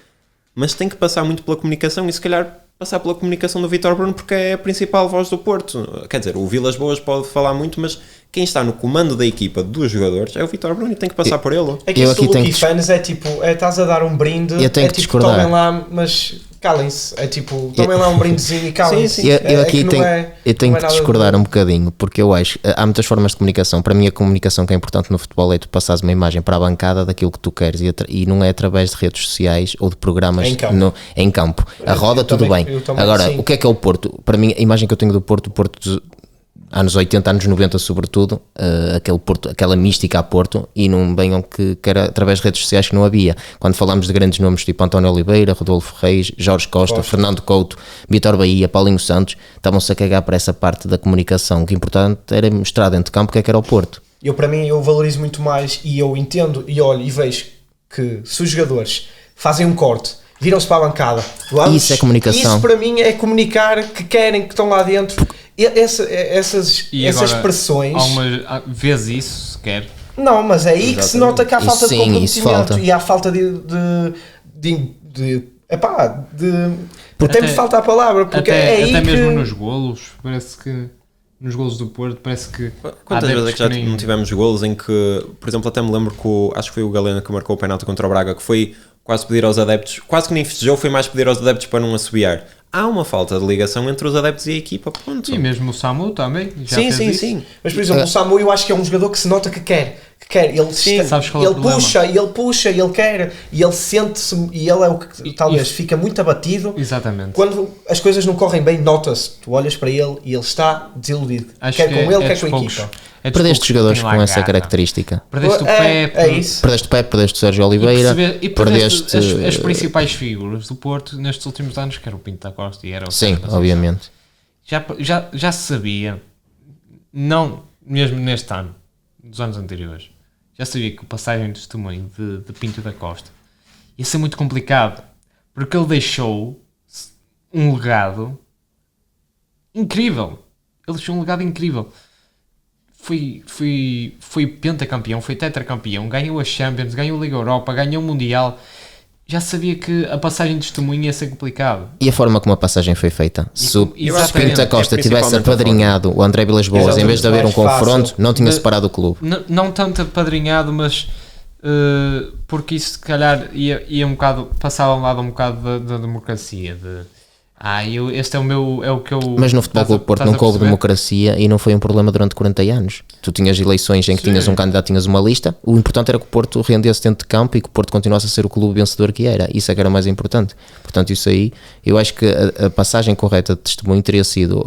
Speaker 3: mas tem que passar muito pela comunicação e se calhar passar pela comunicação do Vítor Bruno, porque é a principal voz do Porto. Quer dizer, o Vilas Boas pode falar muito, mas quem está no comando da equipa dos jogadores é o Vítor Bruno e tem que passar por ele.
Speaker 2: É que isso do Lucky Fans é tipo, estás a dar um brinde,
Speaker 4: Eu tenho
Speaker 2: é
Speaker 4: que
Speaker 2: tipo,
Speaker 4: discordar.
Speaker 2: tomem lá, mas calem-se. É tipo, tomem lá um brindezinho e calem-se.
Speaker 4: Eu aqui
Speaker 2: eu
Speaker 4: tenho que discordar um bocadinho, porque eu acho há muitas formas de comunicação. Para mim, a comunicação que é importante no futebol é tu passares uma imagem para a bancada daquilo que tu queres e não é através de redes sociais ou de programas em campo. A roda, tudo bem. Agora, o que é o Porto? Para mim, a imagem que eu tenho do Porto dos anos 80, anos 90 sobretudo, aquela mística a Porto, e não venham que era através de redes sociais que não havia. Quando falamos de grandes nomes tipo António Oliveira, Rodolfo Reis, Jorge Costa, Fernando Couto, Vítor Bahia, Paulinho Santos, estavam-se a cagar para essa parte da comunicação. O que é importante era mostrar dentro de campo o que é que era o Porto.
Speaker 2: Para mim, eu valorizo muito mais, e eu entendo e olho e vejo que se os jogadores fazem um corte, viram-se para a bancada,
Speaker 4: isso é comunicação.
Speaker 2: Isso para mim é comunicar que querem, que estão lá dentro. Essas expressões.
Speaker 1: Vês isso sequer?
Speaker 2: Não, mas é aí que se nota que há falta de comprometimento e há falta porque falta a palavra, porque é aí
Speaker 1: até
Speaker 2: que...
Speaker 1: mesmo nos golos, parece que nos golos do Porto, parece que
Speaker 3: quantas vezes é que já não tivemos golos em que, por exemplo, até me lembro que acho que foi o Galeno que marcou o penalti contra o Braga, que foi quase pedir aos adeptos, quase que nem festejou, foi mais pedir aos adeptos para não assobiar. Há uma falta de ligação entre os adeptos e a equipa, ponto.
Speaker 1: E mesmo o Samu também já fez isso.
Speaker 2: Sim. Mas, por exemplo, o Samu eu acho que é um jogador que se nota que quer. Ele puxa, ele quer, e ele sente-se, e ele é o que talvez fica muito abatido.
Speaker 1: Exatamente.
Speaker 2: Quando as coisas não correm bem, nota-se. Tu olhas para ele e ele está desiludido. Quer com ele, quer com a equipa.
Speaker 4: Perdeste jogadores com essa característica.
Speaker 1: Perdeste o Pepe,
Speaker 4: perdeste o Pepe, perdeste o Sérgio Oliveira,
Speaker 1: e perdeste as principais figuras do Porto nestes últimos anos, que era o Pinto da Costa e era o
Speaker 4: Sim, obviamente.
Speaker 1: Já se sabia, não mesmo neste ano, dos anos anteriores, já sabia que a passagem de testemunho de Pinto da Costa ia ser muito complicado, porque ele deixou um legado incrível. Ele deixou um legado incrível. Foi pentacampeão, foi tetracampeão, ganhou a Champions, ganhou a Liga Europa, ganhou o Mundial. Já sabia que a passagem de testemunho ia ser complicado.
Speaker 4: E a forma como a passagem foi feita? Se o Pinto da Costa tivesse apadrinhado o André Vilas Boas, em vez de haver um confronto, não tinha separado o clube.
Speaker 1: Não tanto apadrinhado, mas porque isso se calhar ia um bocado, passava ao lado um bocado da democracia, este é o que eu...
Speaker 4: Mas no Futebol Clube do Porto nunca houve democracia e não foi um problema durante 40 anos. Tu tinhas eleições em que tinhas um candidato, tinhas uma lista. O importante era que o Porto rendesse dentro de campo e que o Porto continuasse a ser o clube vencedor que era. Isso é que era mais importante. Portanto, isso aí, eu acho que a passagem correta de testemunho teria sido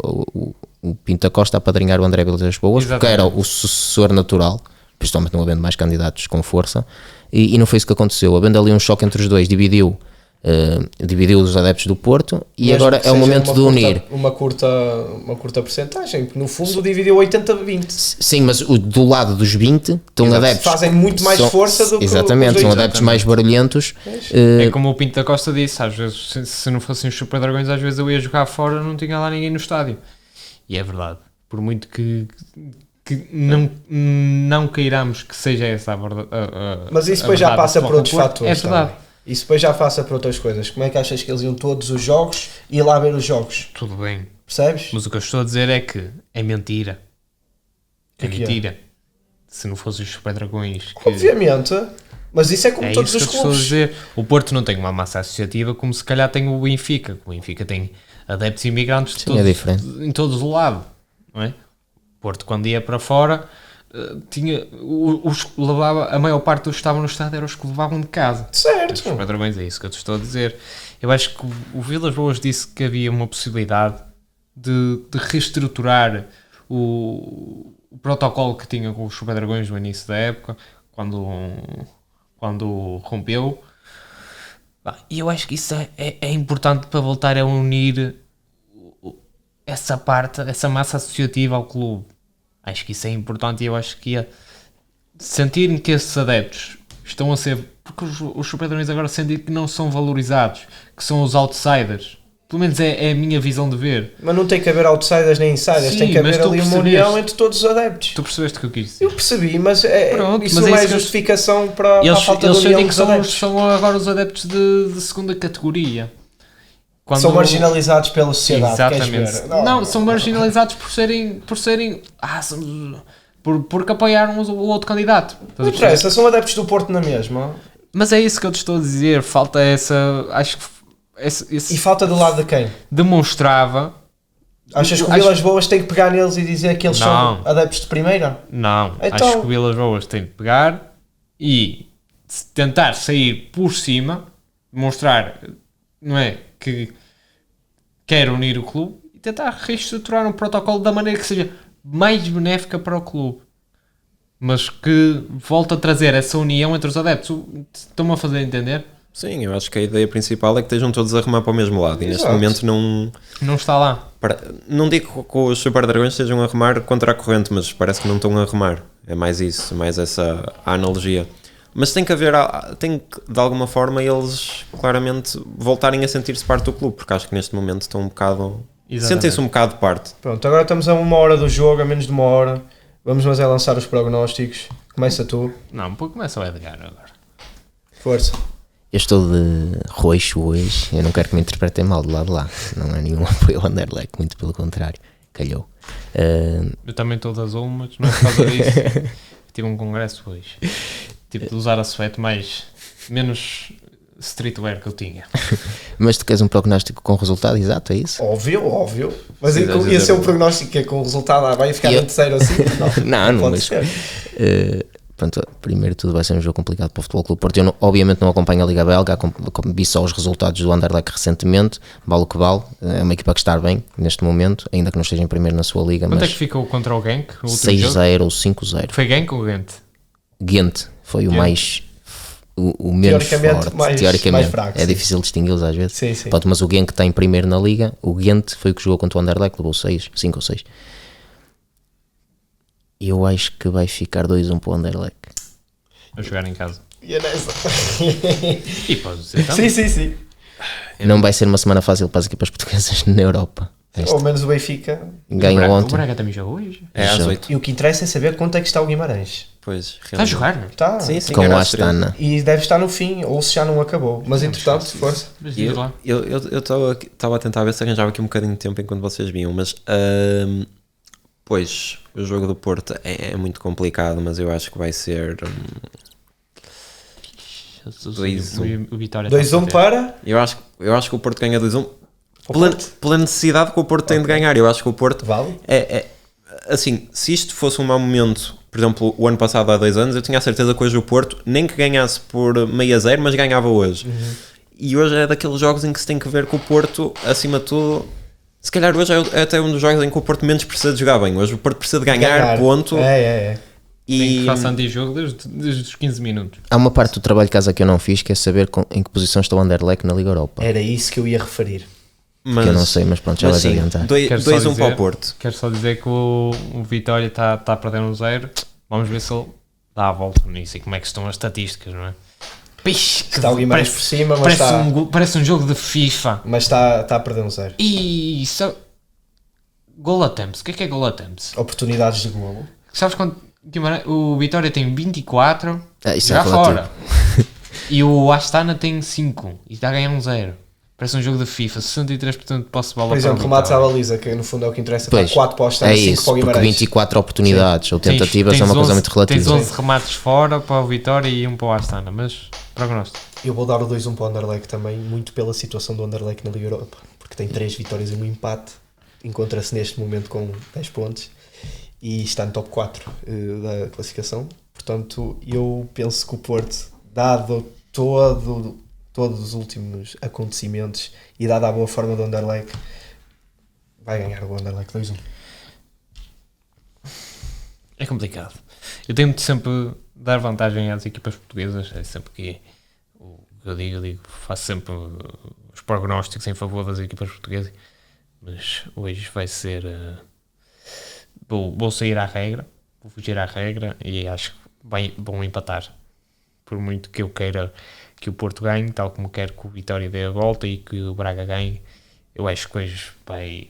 Speaker 4: o Pinto da Costa a apadrinhar o André Vilas Boas, porque era o sucessor natural, principalmente não havendo mais candidatos com força, e não foi isso que aconteceu. Havendo ali um choque entre os dois, dividiu os adeptos do Porto e mesmo agora é o momento de unir
Speaker 2: uma curta percentagem, porque no fundo dividiu 80-20.
Speaker 4: Sim, mas do lado dos 20 estão adeptos
Speaker 2: fazem muito mais força do que
Speaker 4: exatamente, são adeptos mais barulhentos.
Speaker 1: É como o Pinto da Costa disse, às vezes se não fossem os Super Dragões, às vezes eu ia jogar fora, não tinha lá ninguém no estádio, e é verdade, por muito que não queiramos que seja essa a verdade,
Speaker 2: mas isso depois já passa por outros fatores.
Speaker 1: É verdade.
Speaker 2: Isso depois já passa para outras coisas. Como é que achas que eles iam todos os jogos e ir lá ver os jogos?
Speaker 1: Tudo bem.
Speaker 2: Percebes?
Speaker 1: Mas o que eu estou a dizer é que é mentira. É mentira. Se não fossem os Super Dragões...
Speaker 2: Obviamente. Mas isso é como todos os clubes.
Speaker 1: Estou a dizer. O Porto não tem uma massa associativa como se calhar tem o Benfica. O Benfica tem adeptos imigrantes de todos, em todos os lados. Não é? O Porto, quando ia para fora... levava, a maior parte dos que estavam no estádio eram os que levavam de casa.
Speaker 2: Certo.
Speaker 1: Os padrões, é isso que eu te estou a dizer. Eu acho que o Vilas Boas disse que havia uma possibilidade de reestruturar o protocolo que tinha com os Super Dragões no início da época, quando rompeu. E eu acho que isso é importante para voltar a unir essa parte, essa massa associativa ao clube. Acho que isso é importante e eu acho que sentirem que esses adeptos estão a ser... Porque os Super Dragões agora sentem que não são valorizados, que são os outsiders. Pelo menos é a minha visão de ver.
Speaker 2: Mas não tem que haver outsiders nem insiders, sim, tem que haver ali uma união entre todos os adeptos.
Speaker 1: Tu percebeste o que eu quis dizer?
Speaker 2: Eu percebi, mas isso não é justificação para a falta de união dos adeptos.
Speaker 1: São agora os adeptos de segunda categoria.
Speaker 2: São marginalizados pela sociedade.
Speaker 1: Exatamente. Não, são marginalizados por serem porque apoiaram o outro candidato.
Speaker 2: Não interessa, são adeptos do Porto na mesma.
Speaker 1: Mas é isso que eu te estou a dizer. Falta essa. Acho que
Speaker 2: E falta do lado de quem?
Speaker 1: demonstrava.
Speaker 2: Achas que o Vilas Boas tem que pegar neles e dizer que eles
Speaker 1: Não.
Speaker 2: são adeptos de primeira?
Speaker 1: Não,
Speaker 2: Então-
Speaker 1: acho que o Vilas Boas tem de pegar e tentar sair por cima, mostrar, não é, que quer unir o clube e tentar reestruturar um protocolo da maneira que seja mais benéfica para o clube, mas que volte a trazer essa união entre os adeptos. Estão-me a fazer entender?
Speaker 3: Sim, eu acho que a ideia principal é que estejam todos a remar para o mesmo lado. E neste
Speaker 2: Exato.
Speaker 3: momento
Speaker 1: Não está lá.
Speaker 3: não digo que os Super Dragões estejam a remar contra a corrente, mas parece que não estão a remar. É mais isso, mais essa a analogia. Mas tem que haver, tem que de alguma forma eles claramente voltarem a sentir-se parte do clube, porque acho que neste momento estão um bocado.
Speaker 1: Exatamente.
Speaker 3: Sentem-se um bocado de parte.
Speaker 2: Pronto, agora estamos a 1 hora do jogo, a menos de 1 hora. Vamos mas é lançar os prognósticos. Começa tu.
Speaker 1: Não, porque começa o Edgar agora.
Speaker 2: Força.
Speaker 4: Eu estou de roxo hoje, eu não quero que me interpretem mal do lado de lá, não é nenhum apoio ao Anderlecht, muito pelo contrário, calhou.
Speaker 1: Eu também estou de azul, mas não é por causa disso. Tive um congresso hoje. Tive de usar a suéte menos streetwear que eu tinha.
Speaker 4: Mas tu queres um prognóstico com resultado exato, é isso?
Speaker 2: Óbvio. Mas
Speaker 3: Sim,
Speaker 2: ia ser um prognóstico que é com o resultado, vai ficar em terceiro assim?
Speaker 4: Não,
Speaker 2: pode
Speaker 4: mas
Speaker 2: ser.
Speaker 4: pronto, primeiro tudo vai ser um jogo complicado para o Futebol Clube Porto. Eu obviamente não acompanho a Liga Belga, vi só os resultados do Anderlecht recentemente, vale o que vale, é uma equipa que está bem neste momento, ainda que não esteja em primeiro na sua liga,
Speaker 1: Quanto é
Speaker 4: mas
Speaker 1: que ficou contra o Genk? O último jogo?
Speaker 4: 6-0 ou 5-0.
Speaker 1: Foi Genk ou Ghent?
Speaker 4: Ghent foi o
Speaker 1: Ghent.
Speaker 4: mais o menos
Speaker 2: Teoricamente,
Speaker 4: forte,
Speaker 2: mais
Speaker 4: teoricamente
Speaker 2: fraco,
Speaker 4: é
Speaker 2: sim.
Speaker 4: difícil distingui-los às vezes.
Speaker 2: Sim.
Speaker 4: Pronto, mas o Genk que está em primeiro na liga, o Ghent foi o que jogou contra o Anderlecht, levou 5 ou 6. Eu acho que vai ficar 2-1 para o Anderlecht.
Speaker 1: A jogar em casa.
Speaker 2: E é nessa.
Speaker 1: E pode ser também.
Speaker 2: Sim.
Speaker 4: Não vai ser uma semana fácil para as equipas portuguesas na Europa.
Speaker 2: Ao menos o Benfica.
Speaker 4: Ganhou
Speaker 1: O
Speaker 4: ontem.
Speaker 1: Braga também jogou hoje.
Speaker 3: É às
Speaker 4: Já.
Speaker 3: 8.
Speaker 2: E o que interessa é saber quanto é que está o Guimarães.
Speaker 3: Pois,
Speaker 1: Está a jogar, não é?
Speaker 2: Está.
Speaker 3: Sim, sim,
Speaker 4: Com
Speaker 3: era
Speaker 4: o
Speaker 3: às 3.
Speaker 4: Astana.
Speaker 2: E deve estar no fim, ou se já não acabou. Mas entretanto, força.
Speaker 1: Mas diz lá.
Speaker 3: Eu estava a tentar ver se arranjava aqui um bocadinho de tempo enquanto vocês vinham, mas pois o jogo do Porto é muito complicado, mas eu acho que vai ser 2-1.
Speaker 1: O Vitória
Speaker 2: 2-1 para.
Speaker 3: Eu acho que o Porto ganha 2-1
Speaker 2: O
Speaker 3: pela,
Speaker 2: Porto.
Speaker 3: pela necessidade que o Porto tem de ganhar. Eu acho que o Porto
Speaker 2: Vale.
Speaker 3: é assim, se isto fosse um mau momento, por exemplo, o ano passado há 2 anos, eu tinha a certeza que hoje o Porto, nem que ganhasse por 0-0, mas ganhava hoje. E hoje é daqueles jogos em que se tem que ver que o Porto, acima de tudo, se calhar hoje é até um dos jogos em que o Porto menos precisa de jogar bem. Hoje o Porto precisa de ganhar, ponto.
Speaker 2: É.
Speaker 1: Tem
Speaker 3: E
Speaker 1: que faça anti-jogo desde os 15 minutos.
Speaker 4: Há uma parte do trabalho de casa que eu não fiz, que é saber em que posição está o Anderlecht na Liga Europa.
Speaker 2: Era isso que eu ia referir.
Speaker 4: Que eu não sei, mas pronto, já vais
Speaker 3: sim,
Speaker 4: adiantar.
Speaker 3: 2-1
Speaker 1: Quero só
Speaker 3: para o
Speaker 1: dizer-
Speaker 3: Porto.
Speaker 1: Quero só dizer que o Vitória está a perder 1-0. Vamos ver se ele dá a volta nisso e como é que estão as estatísticas, não é? Pixe, que
Speaker 2: Está o Guimarães por cima, mas está,
Speaker 1: parece um jogo de FIFA.
Speaker 2: mas está a perder 0.
Speaker 1: E goal attempts. O que é goal attempts?
Speaker 2: Oportunidades de golo.
Speaker 1: Sabes quando o Vitória tem 24
Speaker 4: Isso é
Speaker 1: já
Speaker 4: relativo.
Speaker 1: fora. E o Astana tem 5 e está a ganhar 1-0. Parece um jogo de FIFA, 63% de posse de bola
Speaker 2: Por exemplo,
Speaker 1: para o
Speaker 2: remates à
Speaker 1: Vitória.
Speaker 2: baliza, que no fundo é o que interessa.
Speaker 4: Pois,
Speaker 2: Está 4 para o Astana,
Speaker 4: é
Speaker 2: 5
Speaker 4: isso,
Speaker 2: para o
Speaker 4: porque
Speaker 2: Guimarães.
Speaker 4: 24 oportunidades ou tentativas é uma coisa muito
Speaker 1: Tens
Speaker 4: relativa.
Speaker 1: 11 remates fora para o Vitória e 1 para o Astana, mas prognóstico.
Speaker 2: Eu vou dar o 2-1 para o Anderlecht também, muito pela situação do Anderlecht na Liga Europa, porque tem 3 vitórias e um empate, encontra-se neste momento com 10 pontos e está no top 4 da classificação. Portanto, eu penso que o Porto, dado todos os últimos acontecimentos e dada a boa forma do Anderlecht, vai ganhar o Anderlecht 2-1.
Speaker 1: É complicado. Eu tento sempre dar vantagem às equipas portuguesas, é sempre que o que eu digo, faço sempre os prognósticos em favor das equipas portuguesas, mas hoje vai ser... Vou sair à regra, vou fugir à regra e acho que vão empatar. Por muito que eu queira que o Porto ganhe, tal como quero que o Vitória dê a volta e que o Braga ganhe, eu acho que hoje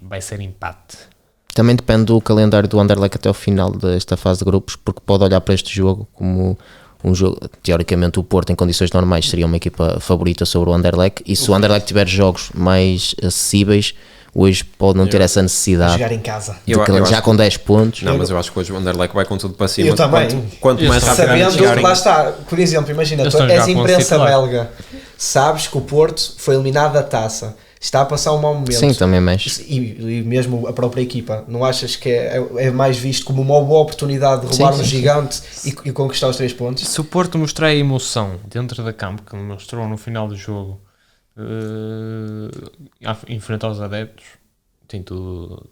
Speaker 1: vai ser empate.
Speaker 4: Também depende do calendário do Anderlecht até o final desta fase de grupos, porque pode olhar para este jogo como um jogo, teoricamente o Porto em condições normais seria uma equipa favorita sobre o Anderlecht, e se o Anderlecht tiver jogos mais acessíveis, hoje pode não ter essa
Speaker 2: A
Speaker 4: necessidade
Speaker 2: jogar em casa.
Speaker 4: de
Speaker 3: Eu
Speaker 4: que
Speaker 3: acho
Speaker 4: já
Speaker 3: que-
Speaker 4: com 10 pontos.
Speaker 3: Não, mas eu acho que hoje o Anderlecht vai com tudo para cima.
Speaker 2: Eu também.
Speaker 3: Quanto mais rapidamente
Speaker 2: Sabendo,
Speaker 3: chegarem...
Speaker 2: lá está, por exemplo, imagina,
Speaker 1: Eles
Speaker 2: tu
Speaker 1: estão a
Speaker 2: és
Speaker 1: jogar com
Speaker 2: imprensa
Speaker 1: 11 titulares.
Speaker 2: belga, sabes que o Porto foi eliminado da taça, está a passar um mau momento.
Speaker 4: Sim, também mexe.
Speaker 2: E mesmo a própria equipa, não achas que é mais visto como uma boa oportunidade de roubar
Speaker 4: Sim,
Speaker 2: um
Speaker 4: sim,
Speaker 2: gigante e conquistar os 3 pontos?
Speaker 1: Se o Porto mostrar a emoção dentro da campo que mostrou no final do jogo, enfrentar os adeptos, tem tudo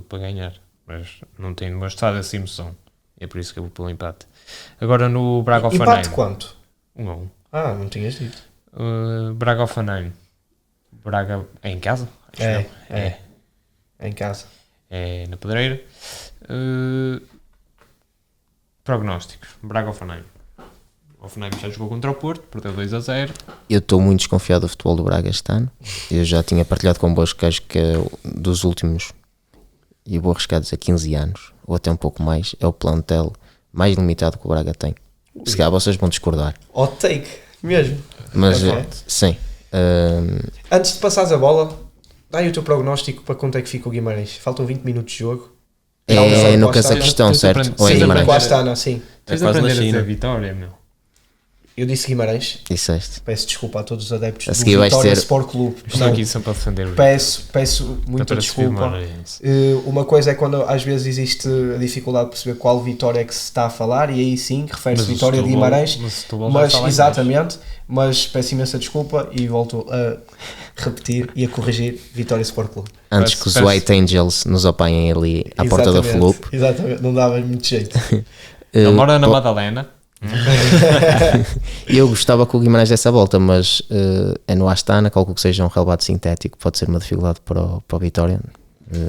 Speaker 1: para ganhar, mas não tem demonstrado essa emoção. É por isso que eu vou pelo empate. Agora no Braga Offenheim,
Speaker 2: Empate quanto?
Speaker 1: 1-1.
Speaker 2: Ah, não tinhas dito.
Speaker 1: Braga Offenheim, Braga é em casa? Acho
Speaker 2: É,
Speaker 1: eu. É
Speaker 2: em casa.
Speaker 1: na Pedreira. Prognósticos: Braga Offenheim. O Offenheim já jogou contra o Porto, perdeu 2-0.
Speaker 4: Eu estou muito desconfiado do futebol do Braga este ano. Eu já tinha partilhado convosco que acho que é dos últimos, e vou arriscar dizer 15 anos, ou até um pouco mais, é o plantel mais limitado que o Braga tem. Se calhar vocês vão discordar.
Speaker 2: Hot take, mesmo.
Speaker 4: Mas,
Speaker 2: É
Speaker 4: sim.
Speaker 2: Antes de passares a bola, dá aí o teu prognóstico para quanto é que fica o Guimarães. Faltam 20 minutos de jogo.
Speaker 4: É no
Speaker 2: Costa.
Speaker 4: Cazaquistão,
Speaker 1: Tens de
Speaker 4: certo?
Speaker 1: aprender-
Speaker 4: Ou é
Speaker 1: tens de
Speaker 4: Guimarães?
Speaker 2: Com a Astana, sim.
Speaker 1: Tens de
Speaker 3: quase na
Speaker 1: aprender a
Speaker 3: China.
Speaker 1: dizer vitória, meu.
Speaker 2: Eu disse Guimarães.
Speaker 4: Disseste.
Speaker 2: Peço desculpa a todos os adeptos
Speaker 4: A
Speaker 2: do
Speaker 4: seguir vais
Speaker 2: Vitória
Speaker 4: ter-
Speaker 2: Sport Clube.
Speaker 1: Estou
Speaker 2: Não,
Speaker 1: aqui sempre a defender o
Speaker 2: peço muita desculpa. Uma coisa é quando às vezes existe a dificuldade de perceber qual vitória é que se está a falar, e aí sim refere-se Vitória de Guimarães, mas exatamente, mas peço imensa desculpa e volto a repetir e a corrigir Vitória Sport Clube.
Speaker 4: Antes que os White Angels nos apanhem ali à porta da
Speaker 2: Exatamente,
Speaker 4: Flup.
Speaker 2: exatamente, não dava muito jeito.
Speaker 1: Ele mora na Madalena.
Speaker 4: Eu gostava que o Guimarães desse a volta, mas é no Astana, calculo que seja um relevado sintético, pode ser uma dificuldade para o Vitória.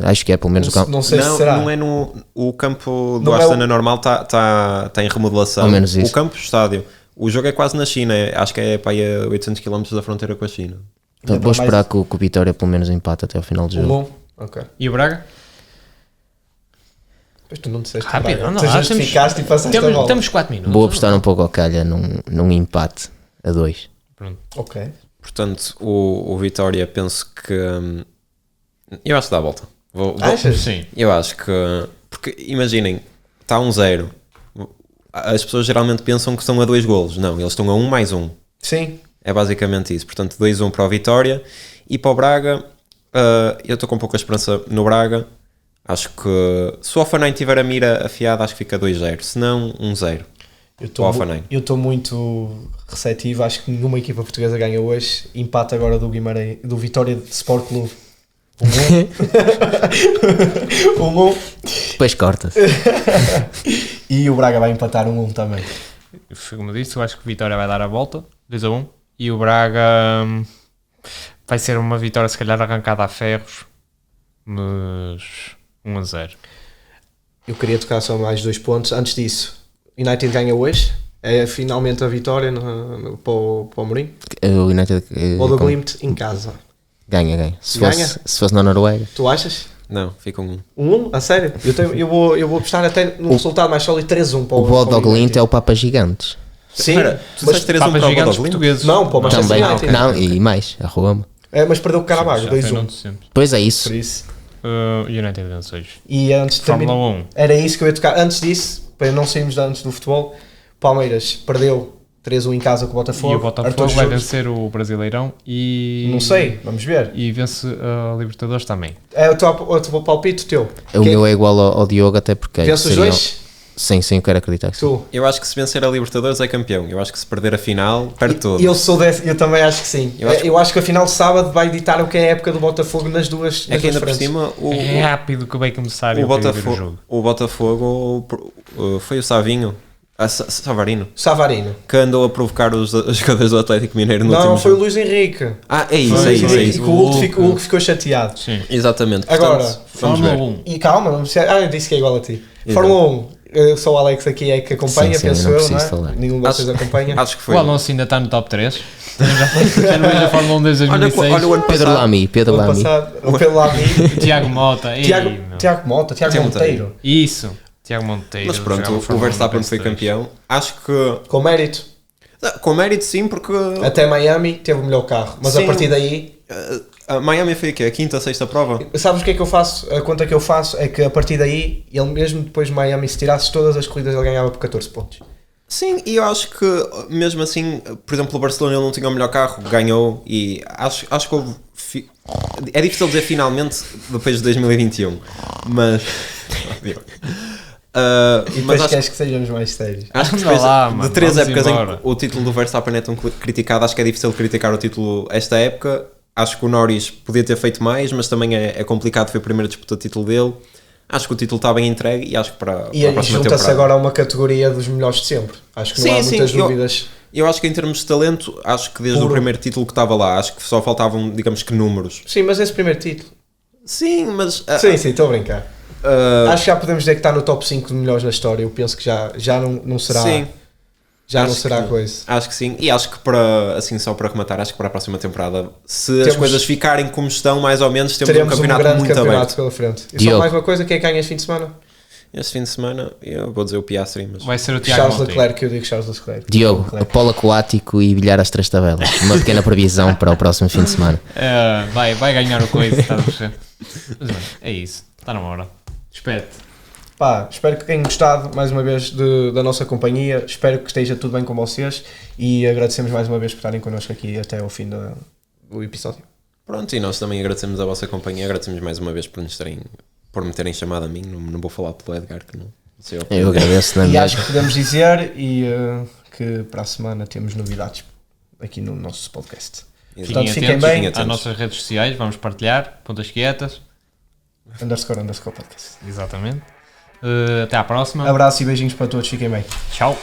Speaker 4: Acho que é pelo menos o campo.
Speaker 2: Não sei se
Speaker 3: Não,
Speaker 2: será.
Speaker 3: não é no... O campo do
Speaker 2: Não é
Speaker 3: Astana normal está em remodelação.
Speaker 4: Ao menos isso.
Speaker 3: O campo estádio. O jogo é quase na China. Acho que é para aí a 800 km da fronteira com a China.
Speaker 4: Então, vou esperar que o Vitória pelo menos empate até ao final do jogo.
Speaker 2: Bom, ok.
Speaker 1: E o Braga?
Speaker 2: Pois tu não disseste
Speaker 1: Rápido,
Speaker 2: Braga.
Speaker 1: não,
Speaker 2: Tu
Speaker 1: lá,
Speaker 2: justificaste e passaste a bola.
Speaker 1: temos 4 minutos.
Speaker 4: Vou apostar um pouco ao calha num empate a 2.
Speaker 1: Pronto.
Speaker 2: Ok.
Speaker 3: Portanto, o Vitória penso que... eu acho que dá a volta.
Speaker 2: Achas?
Speaker 1: Sim.
Speaker 3: Eu acho que... Porque imaginem, está 1-0. As pessoas geralmente pensam que estão a 2 golos. Não, eles estão a 1+1.
Speaker 2: Sim.
Speaker 3: É basicamente isso. Portanto, 2-1 para o Vitória. E para o Braga, eu estou com pouca esperança no Braga. Acho que se o Offenheim tiver a mira afiada, acho que fica 2-0. Se não, 1-0.
Speaker 2: Eu estou muito receptivo. Acho que nenhuma equipa portuguesa ganha hoje. Empate agora do Guimarães, do Vitória de Sport Clube. 1-1.
Speaker 4: Depois corta-se.
Speaker 2: E o Braga vai empatar 1-1 também.
Speaker 1: Como disse, eu acho que o Vitória vai dar a volta, 2-1. E o Braga vai ser uma vitória, se calhar, arrancada a ferros, mas 1-0.
Speaker 2: Eu queria tocar só mais 2 pontos. Antes disso, United ganha hoje. É finalmente a vitória para o Amorim.
Speaker 4: O United
Speaker 2: Ou do Glimt em casa.
Speaker 4: ganha. Se
Speaker 2: Ganha?
Speaker 4: fosse na Noruega.
Speaker 2: Tu achas?
Speaker 3: Não, fica 1-1.
Speaker 2: 1-1? A sério? Eu vou apostar até no resultado mais sólido 3-1 para
Speaker 4: O Bodo
Speaker 2: para
Speaker 4: Glimt
Speaker 2: United.
Speaker 4: é o Papa Gigantes.
Speaker 2: Sim,
Speaker 3: Espera, tu
Speaker 2: mas,
Speaker 3: disseste 3-1
Speaker 1: Papas
Speaker 3: para o
Speaker 1: gigantes
Speaker 3: Bodo Glimt?
Speaker 1: portugueses.
Speaker 2: não, para o Manchester
Speaker 4: Também.
Speaker 2: United.
Speaker 4: Não, e mais, a Roma.
Speaker 2: Mas perdeu com o Carabao,
Speaker 1: Já foi
Speaker 2: 2-1.
Speaker 1: noutro sempre.
Speaker 4: Pois é isso.
Speaker 2: Por isso.
Speaker 1: United vence hoje.
Speaker 2: E antes de
Speaker 1: Fórmula
Speaker 2: terminar,
Speaker 1: 1.
Speaker 2: era isso que eu ia tocar. Antes disso, para não sairmos antes do futebol, Palmeiras perdeu 3-1 em casa com o Botafogo.
Speaker 1: E o Botafogo
Speaker 2: Arthur
Speaker 1: vai
Speaker 2: Júnior.
Speaker 1: vencer o Brasileirão e...
Speaker 2: Não sei, vamos ver.
Speaker 1: E vence a Libertadores também.
Speaker 2: É o teu palpite, o teu.
Speaker 4: O meu é igual ao Diogo, até porque.
Speaker 2: Vence os
Speaker 4: seriam-
Speaker 2: dois?
Speaker 4: Sim, eu quero acreditar que sim.
Speaker 2: Tu.
Speaker 3: Eu acho que se vencer a Libertadores é campeão. Eu acho que se perder a final, perde tudo.
Speaker 2: Eu também acho que sim. Eu acho que a final de sábado vai ditar o que é a época do Botafogo nas duas
Speaker 3: É que ainda
Speaker 2: duas
Speaker 3: por
Speaker 2: frentes.
Speaker 3: cima
Speaker 1: É rápido que vai começar e
Speaker 3: o
Speaker 1: eu quero ver o
Speaker 3: Botafogo,
Speaker 1: jogo.
Speaker 3: o Botafogo foi o Savinho, Savarino,
Speaker 2: Savarino.
Speaker 3: que andou a provocar os jogadores do Atlético Mineiro no
Speaker 2: Não,
Speaker 3: último
Speaker 2: foi o
Speaker 3: jogo.
Speaker 2: Luís Henrique.
Speaker 3: Ah, é isso,
Speaker 2: Foi
Speaker 3: é
Speaker 2: o
Speaker 3: isso,
Speaker 2: Luís
Speaker 3: é
Speaker 2: Henrique.
Speaker 3: isso.
Speaker 2: E que o Hulk ficou chateado.
Speaker 1: Sim.
Speaker 3: Exatamente. Portanto,
Speaker 2: Agora,
Speaker 3: vamos
Speaker 1: Fórmula
Speaker 3: ver.
Speaker 1: 1.
Speaker 2: E calma, não precisa. Eu disse que é igual a ti.
Speaker 3: Exato.
Speaker 2: Fórmula 1, eu sou o Alex aqui é que acompanha,
Speaker 4: Sim,
Speaker 2: penso
Speaker 4: não
Speaker 2: eu,
Speaker 4: preciso
Speaker 2: não é?
Speaker 4: falar.
Speaker 2: Nenhum de vocês acompanha.
Speaker 3: Acho que foi.
Speaker 1: O Alonso ainda está no top 3. Já não vejo a Fórmula 1 desde
Speaker 3: Olha,
Speaker 1: 2006.
Speaker 3: olha o ano
Speaker 4: Pedro
Speaker 3: passado.
Speaker 4: Lamy, Pedro
Speaker 2: Ano
Speaker 4: Lamy.
Speaker 2: passado, o Pedro Lamy,
Speaker 1: Tiago Mota. Ei,
Speaker 2: Tiago
Speaker 1: meu.
Speaker 2: Mota, Tiago
Speaker 3: Tiago
Speaker 2: Monteiro.
Speaker 1: Isso. Tiago Monteiro.
Speaker 3: Mas pronto,
Speaker 1: jogava
Speaker 3: o
Speaker 1: Fórmula 1
Speaker 3: Verstappen
Speaker 1: no
Speaker 3: foi
Speaker 1: PS2.
Speaker 3: campeão. Acho que
Speaker 2: Com mérito.
Speaker 3: com mérito sim, porque
Speaker 2: Até Miami teve o melhor carro. Mas
Speaker 3: Sim.
Speaker 2: a partir daí,
Speaker 3: A Miami foi o quê? A quinta, sexta prova?
Speaker 2: Sabes o que é que eu faço? A conta que eu faço é que a partir daí, ele mesmo depois de Miami, se tirasse todas as corridas, ele ganhava por 14 pontos.
Speaker 3: Sim, e eu acho que mesmo assim, por exemplo, o Barcelona ele não tinha o melhor carro, ganhou, e acho que houve. É difícil dizer finalmente depois de 2021, mas.
Speaker 2: E
Speaker 3: mas
Speaker 2: depois queres que sejamos mais sérios.
Speaker 3: acho que
Speaker 1: Anda
Speaker 3: depois
Speaker 1: lá,
Speaker 3: de
Speaker 1: mano,
Speaker 3: 3
Speaker 1: vamos
Speaker 3: épocas em
Speaker 1: embora.
Speaker 3: que o título do Verstappen é tão criticado, acho que é difícil criticar o título esta época. Acho que o Norris podia ter feito mais, mas também é complicado, foi a primeira disputa de título dele. Acho que o título está bem entregue e acho que para a próxima
Speaker 2: Junta-se
Speaker 3: temporada.
Speaker 2: agora a uma categoria dos melhores de sempre. Acho que não há muitas dúvidas.
Speaker 3: Eu acho que em termos de talento, acho que desde
Speaker 2: Puro.
Speaker 3: o primeiro título que estava lá, acho que só faltavam, digamos que números.
Speaker 2: Sim, mas esse primeiro título.
Speaker 3: Sim, mas...
Speaker 2: Sim, estou a brincar. Acho que já podemos dizer que está no top 5 de melhores na história. Eu penso que já não será.
Speaker 3: Sim.
Speaker 2: Já não
Speaker 3: Acho
Speaker 2: será
Speaker 3: que-
Speaker 2: coisa.
Speaker 3: Acho que sim. E acho que para, assim, só para rematar, acho que para a próxima temporada, se as
Speaker 2: Temos-
Speaker 3: coisas ficarem como estão, mais ou menos, temos
Speaker 2: Teremos
Speaker 3: um campeonato
Speaker 2: grande
Speaker 3: muito
Speaker 2: campeonato
Speaker 3: aberto.
Speaker 2: pela frente. E só
Speaker 4: Diogo.
Speaker 2: mais uma coisa: quem é que ganha este fim de semana?
Speaker 3: Este fim de semana, eu vou dizer o Piastri, mas...
Speaker 1: Vai ser o Tiago
Speaker 2: Charles
Speaker 1: Monteiro.
Speaker 2: Leclerc, eu digo Charles Leclerc.
Speaker 4: Diogo,
Speaker 2: Leclerc.
Speaker 4: polo aquático e bilhar às 3 tabelas. Uma pequena previsão para o próximo fim de semana.
Speaker 1: Vai ganhar o coisa, estás a perceber? Mas bem, é isso. Está na hora. Despede.
Speaker 2: Pá, espero que tenham gostado mais uma vez da nossa companhia. Espero que esteja tudo bem com vocês e agradecemos mais uma vez por estarem connosco aqui até ao fim do episódio.
Speaker 3: Pronto, e nós também agradecemos a vossa companhia, agradecemos mais uma vez por me terem chamado a mim, não vou falar pelo Edgar, que não sei o que.
Speaker 4: Eu agradeço na
Speaker 2: E
Speaker 4: minha.
Speaker 2: acho que podemos dizer que para a semana temos novidades aqui no nosso podcast. Portanto, fiquem
Speaker 1: atentos
Speaker 2: bem.
Speaker 1: às nossas redes sociais, vamos partilhar. Pontas quietas.
Speaker 2: __ podcast.
Speaker 1: Exatamente. Até à próxima.
Speaker 2: Abraço e beijinhos para todos, fiquem bem.
Speaker 1: Tchau.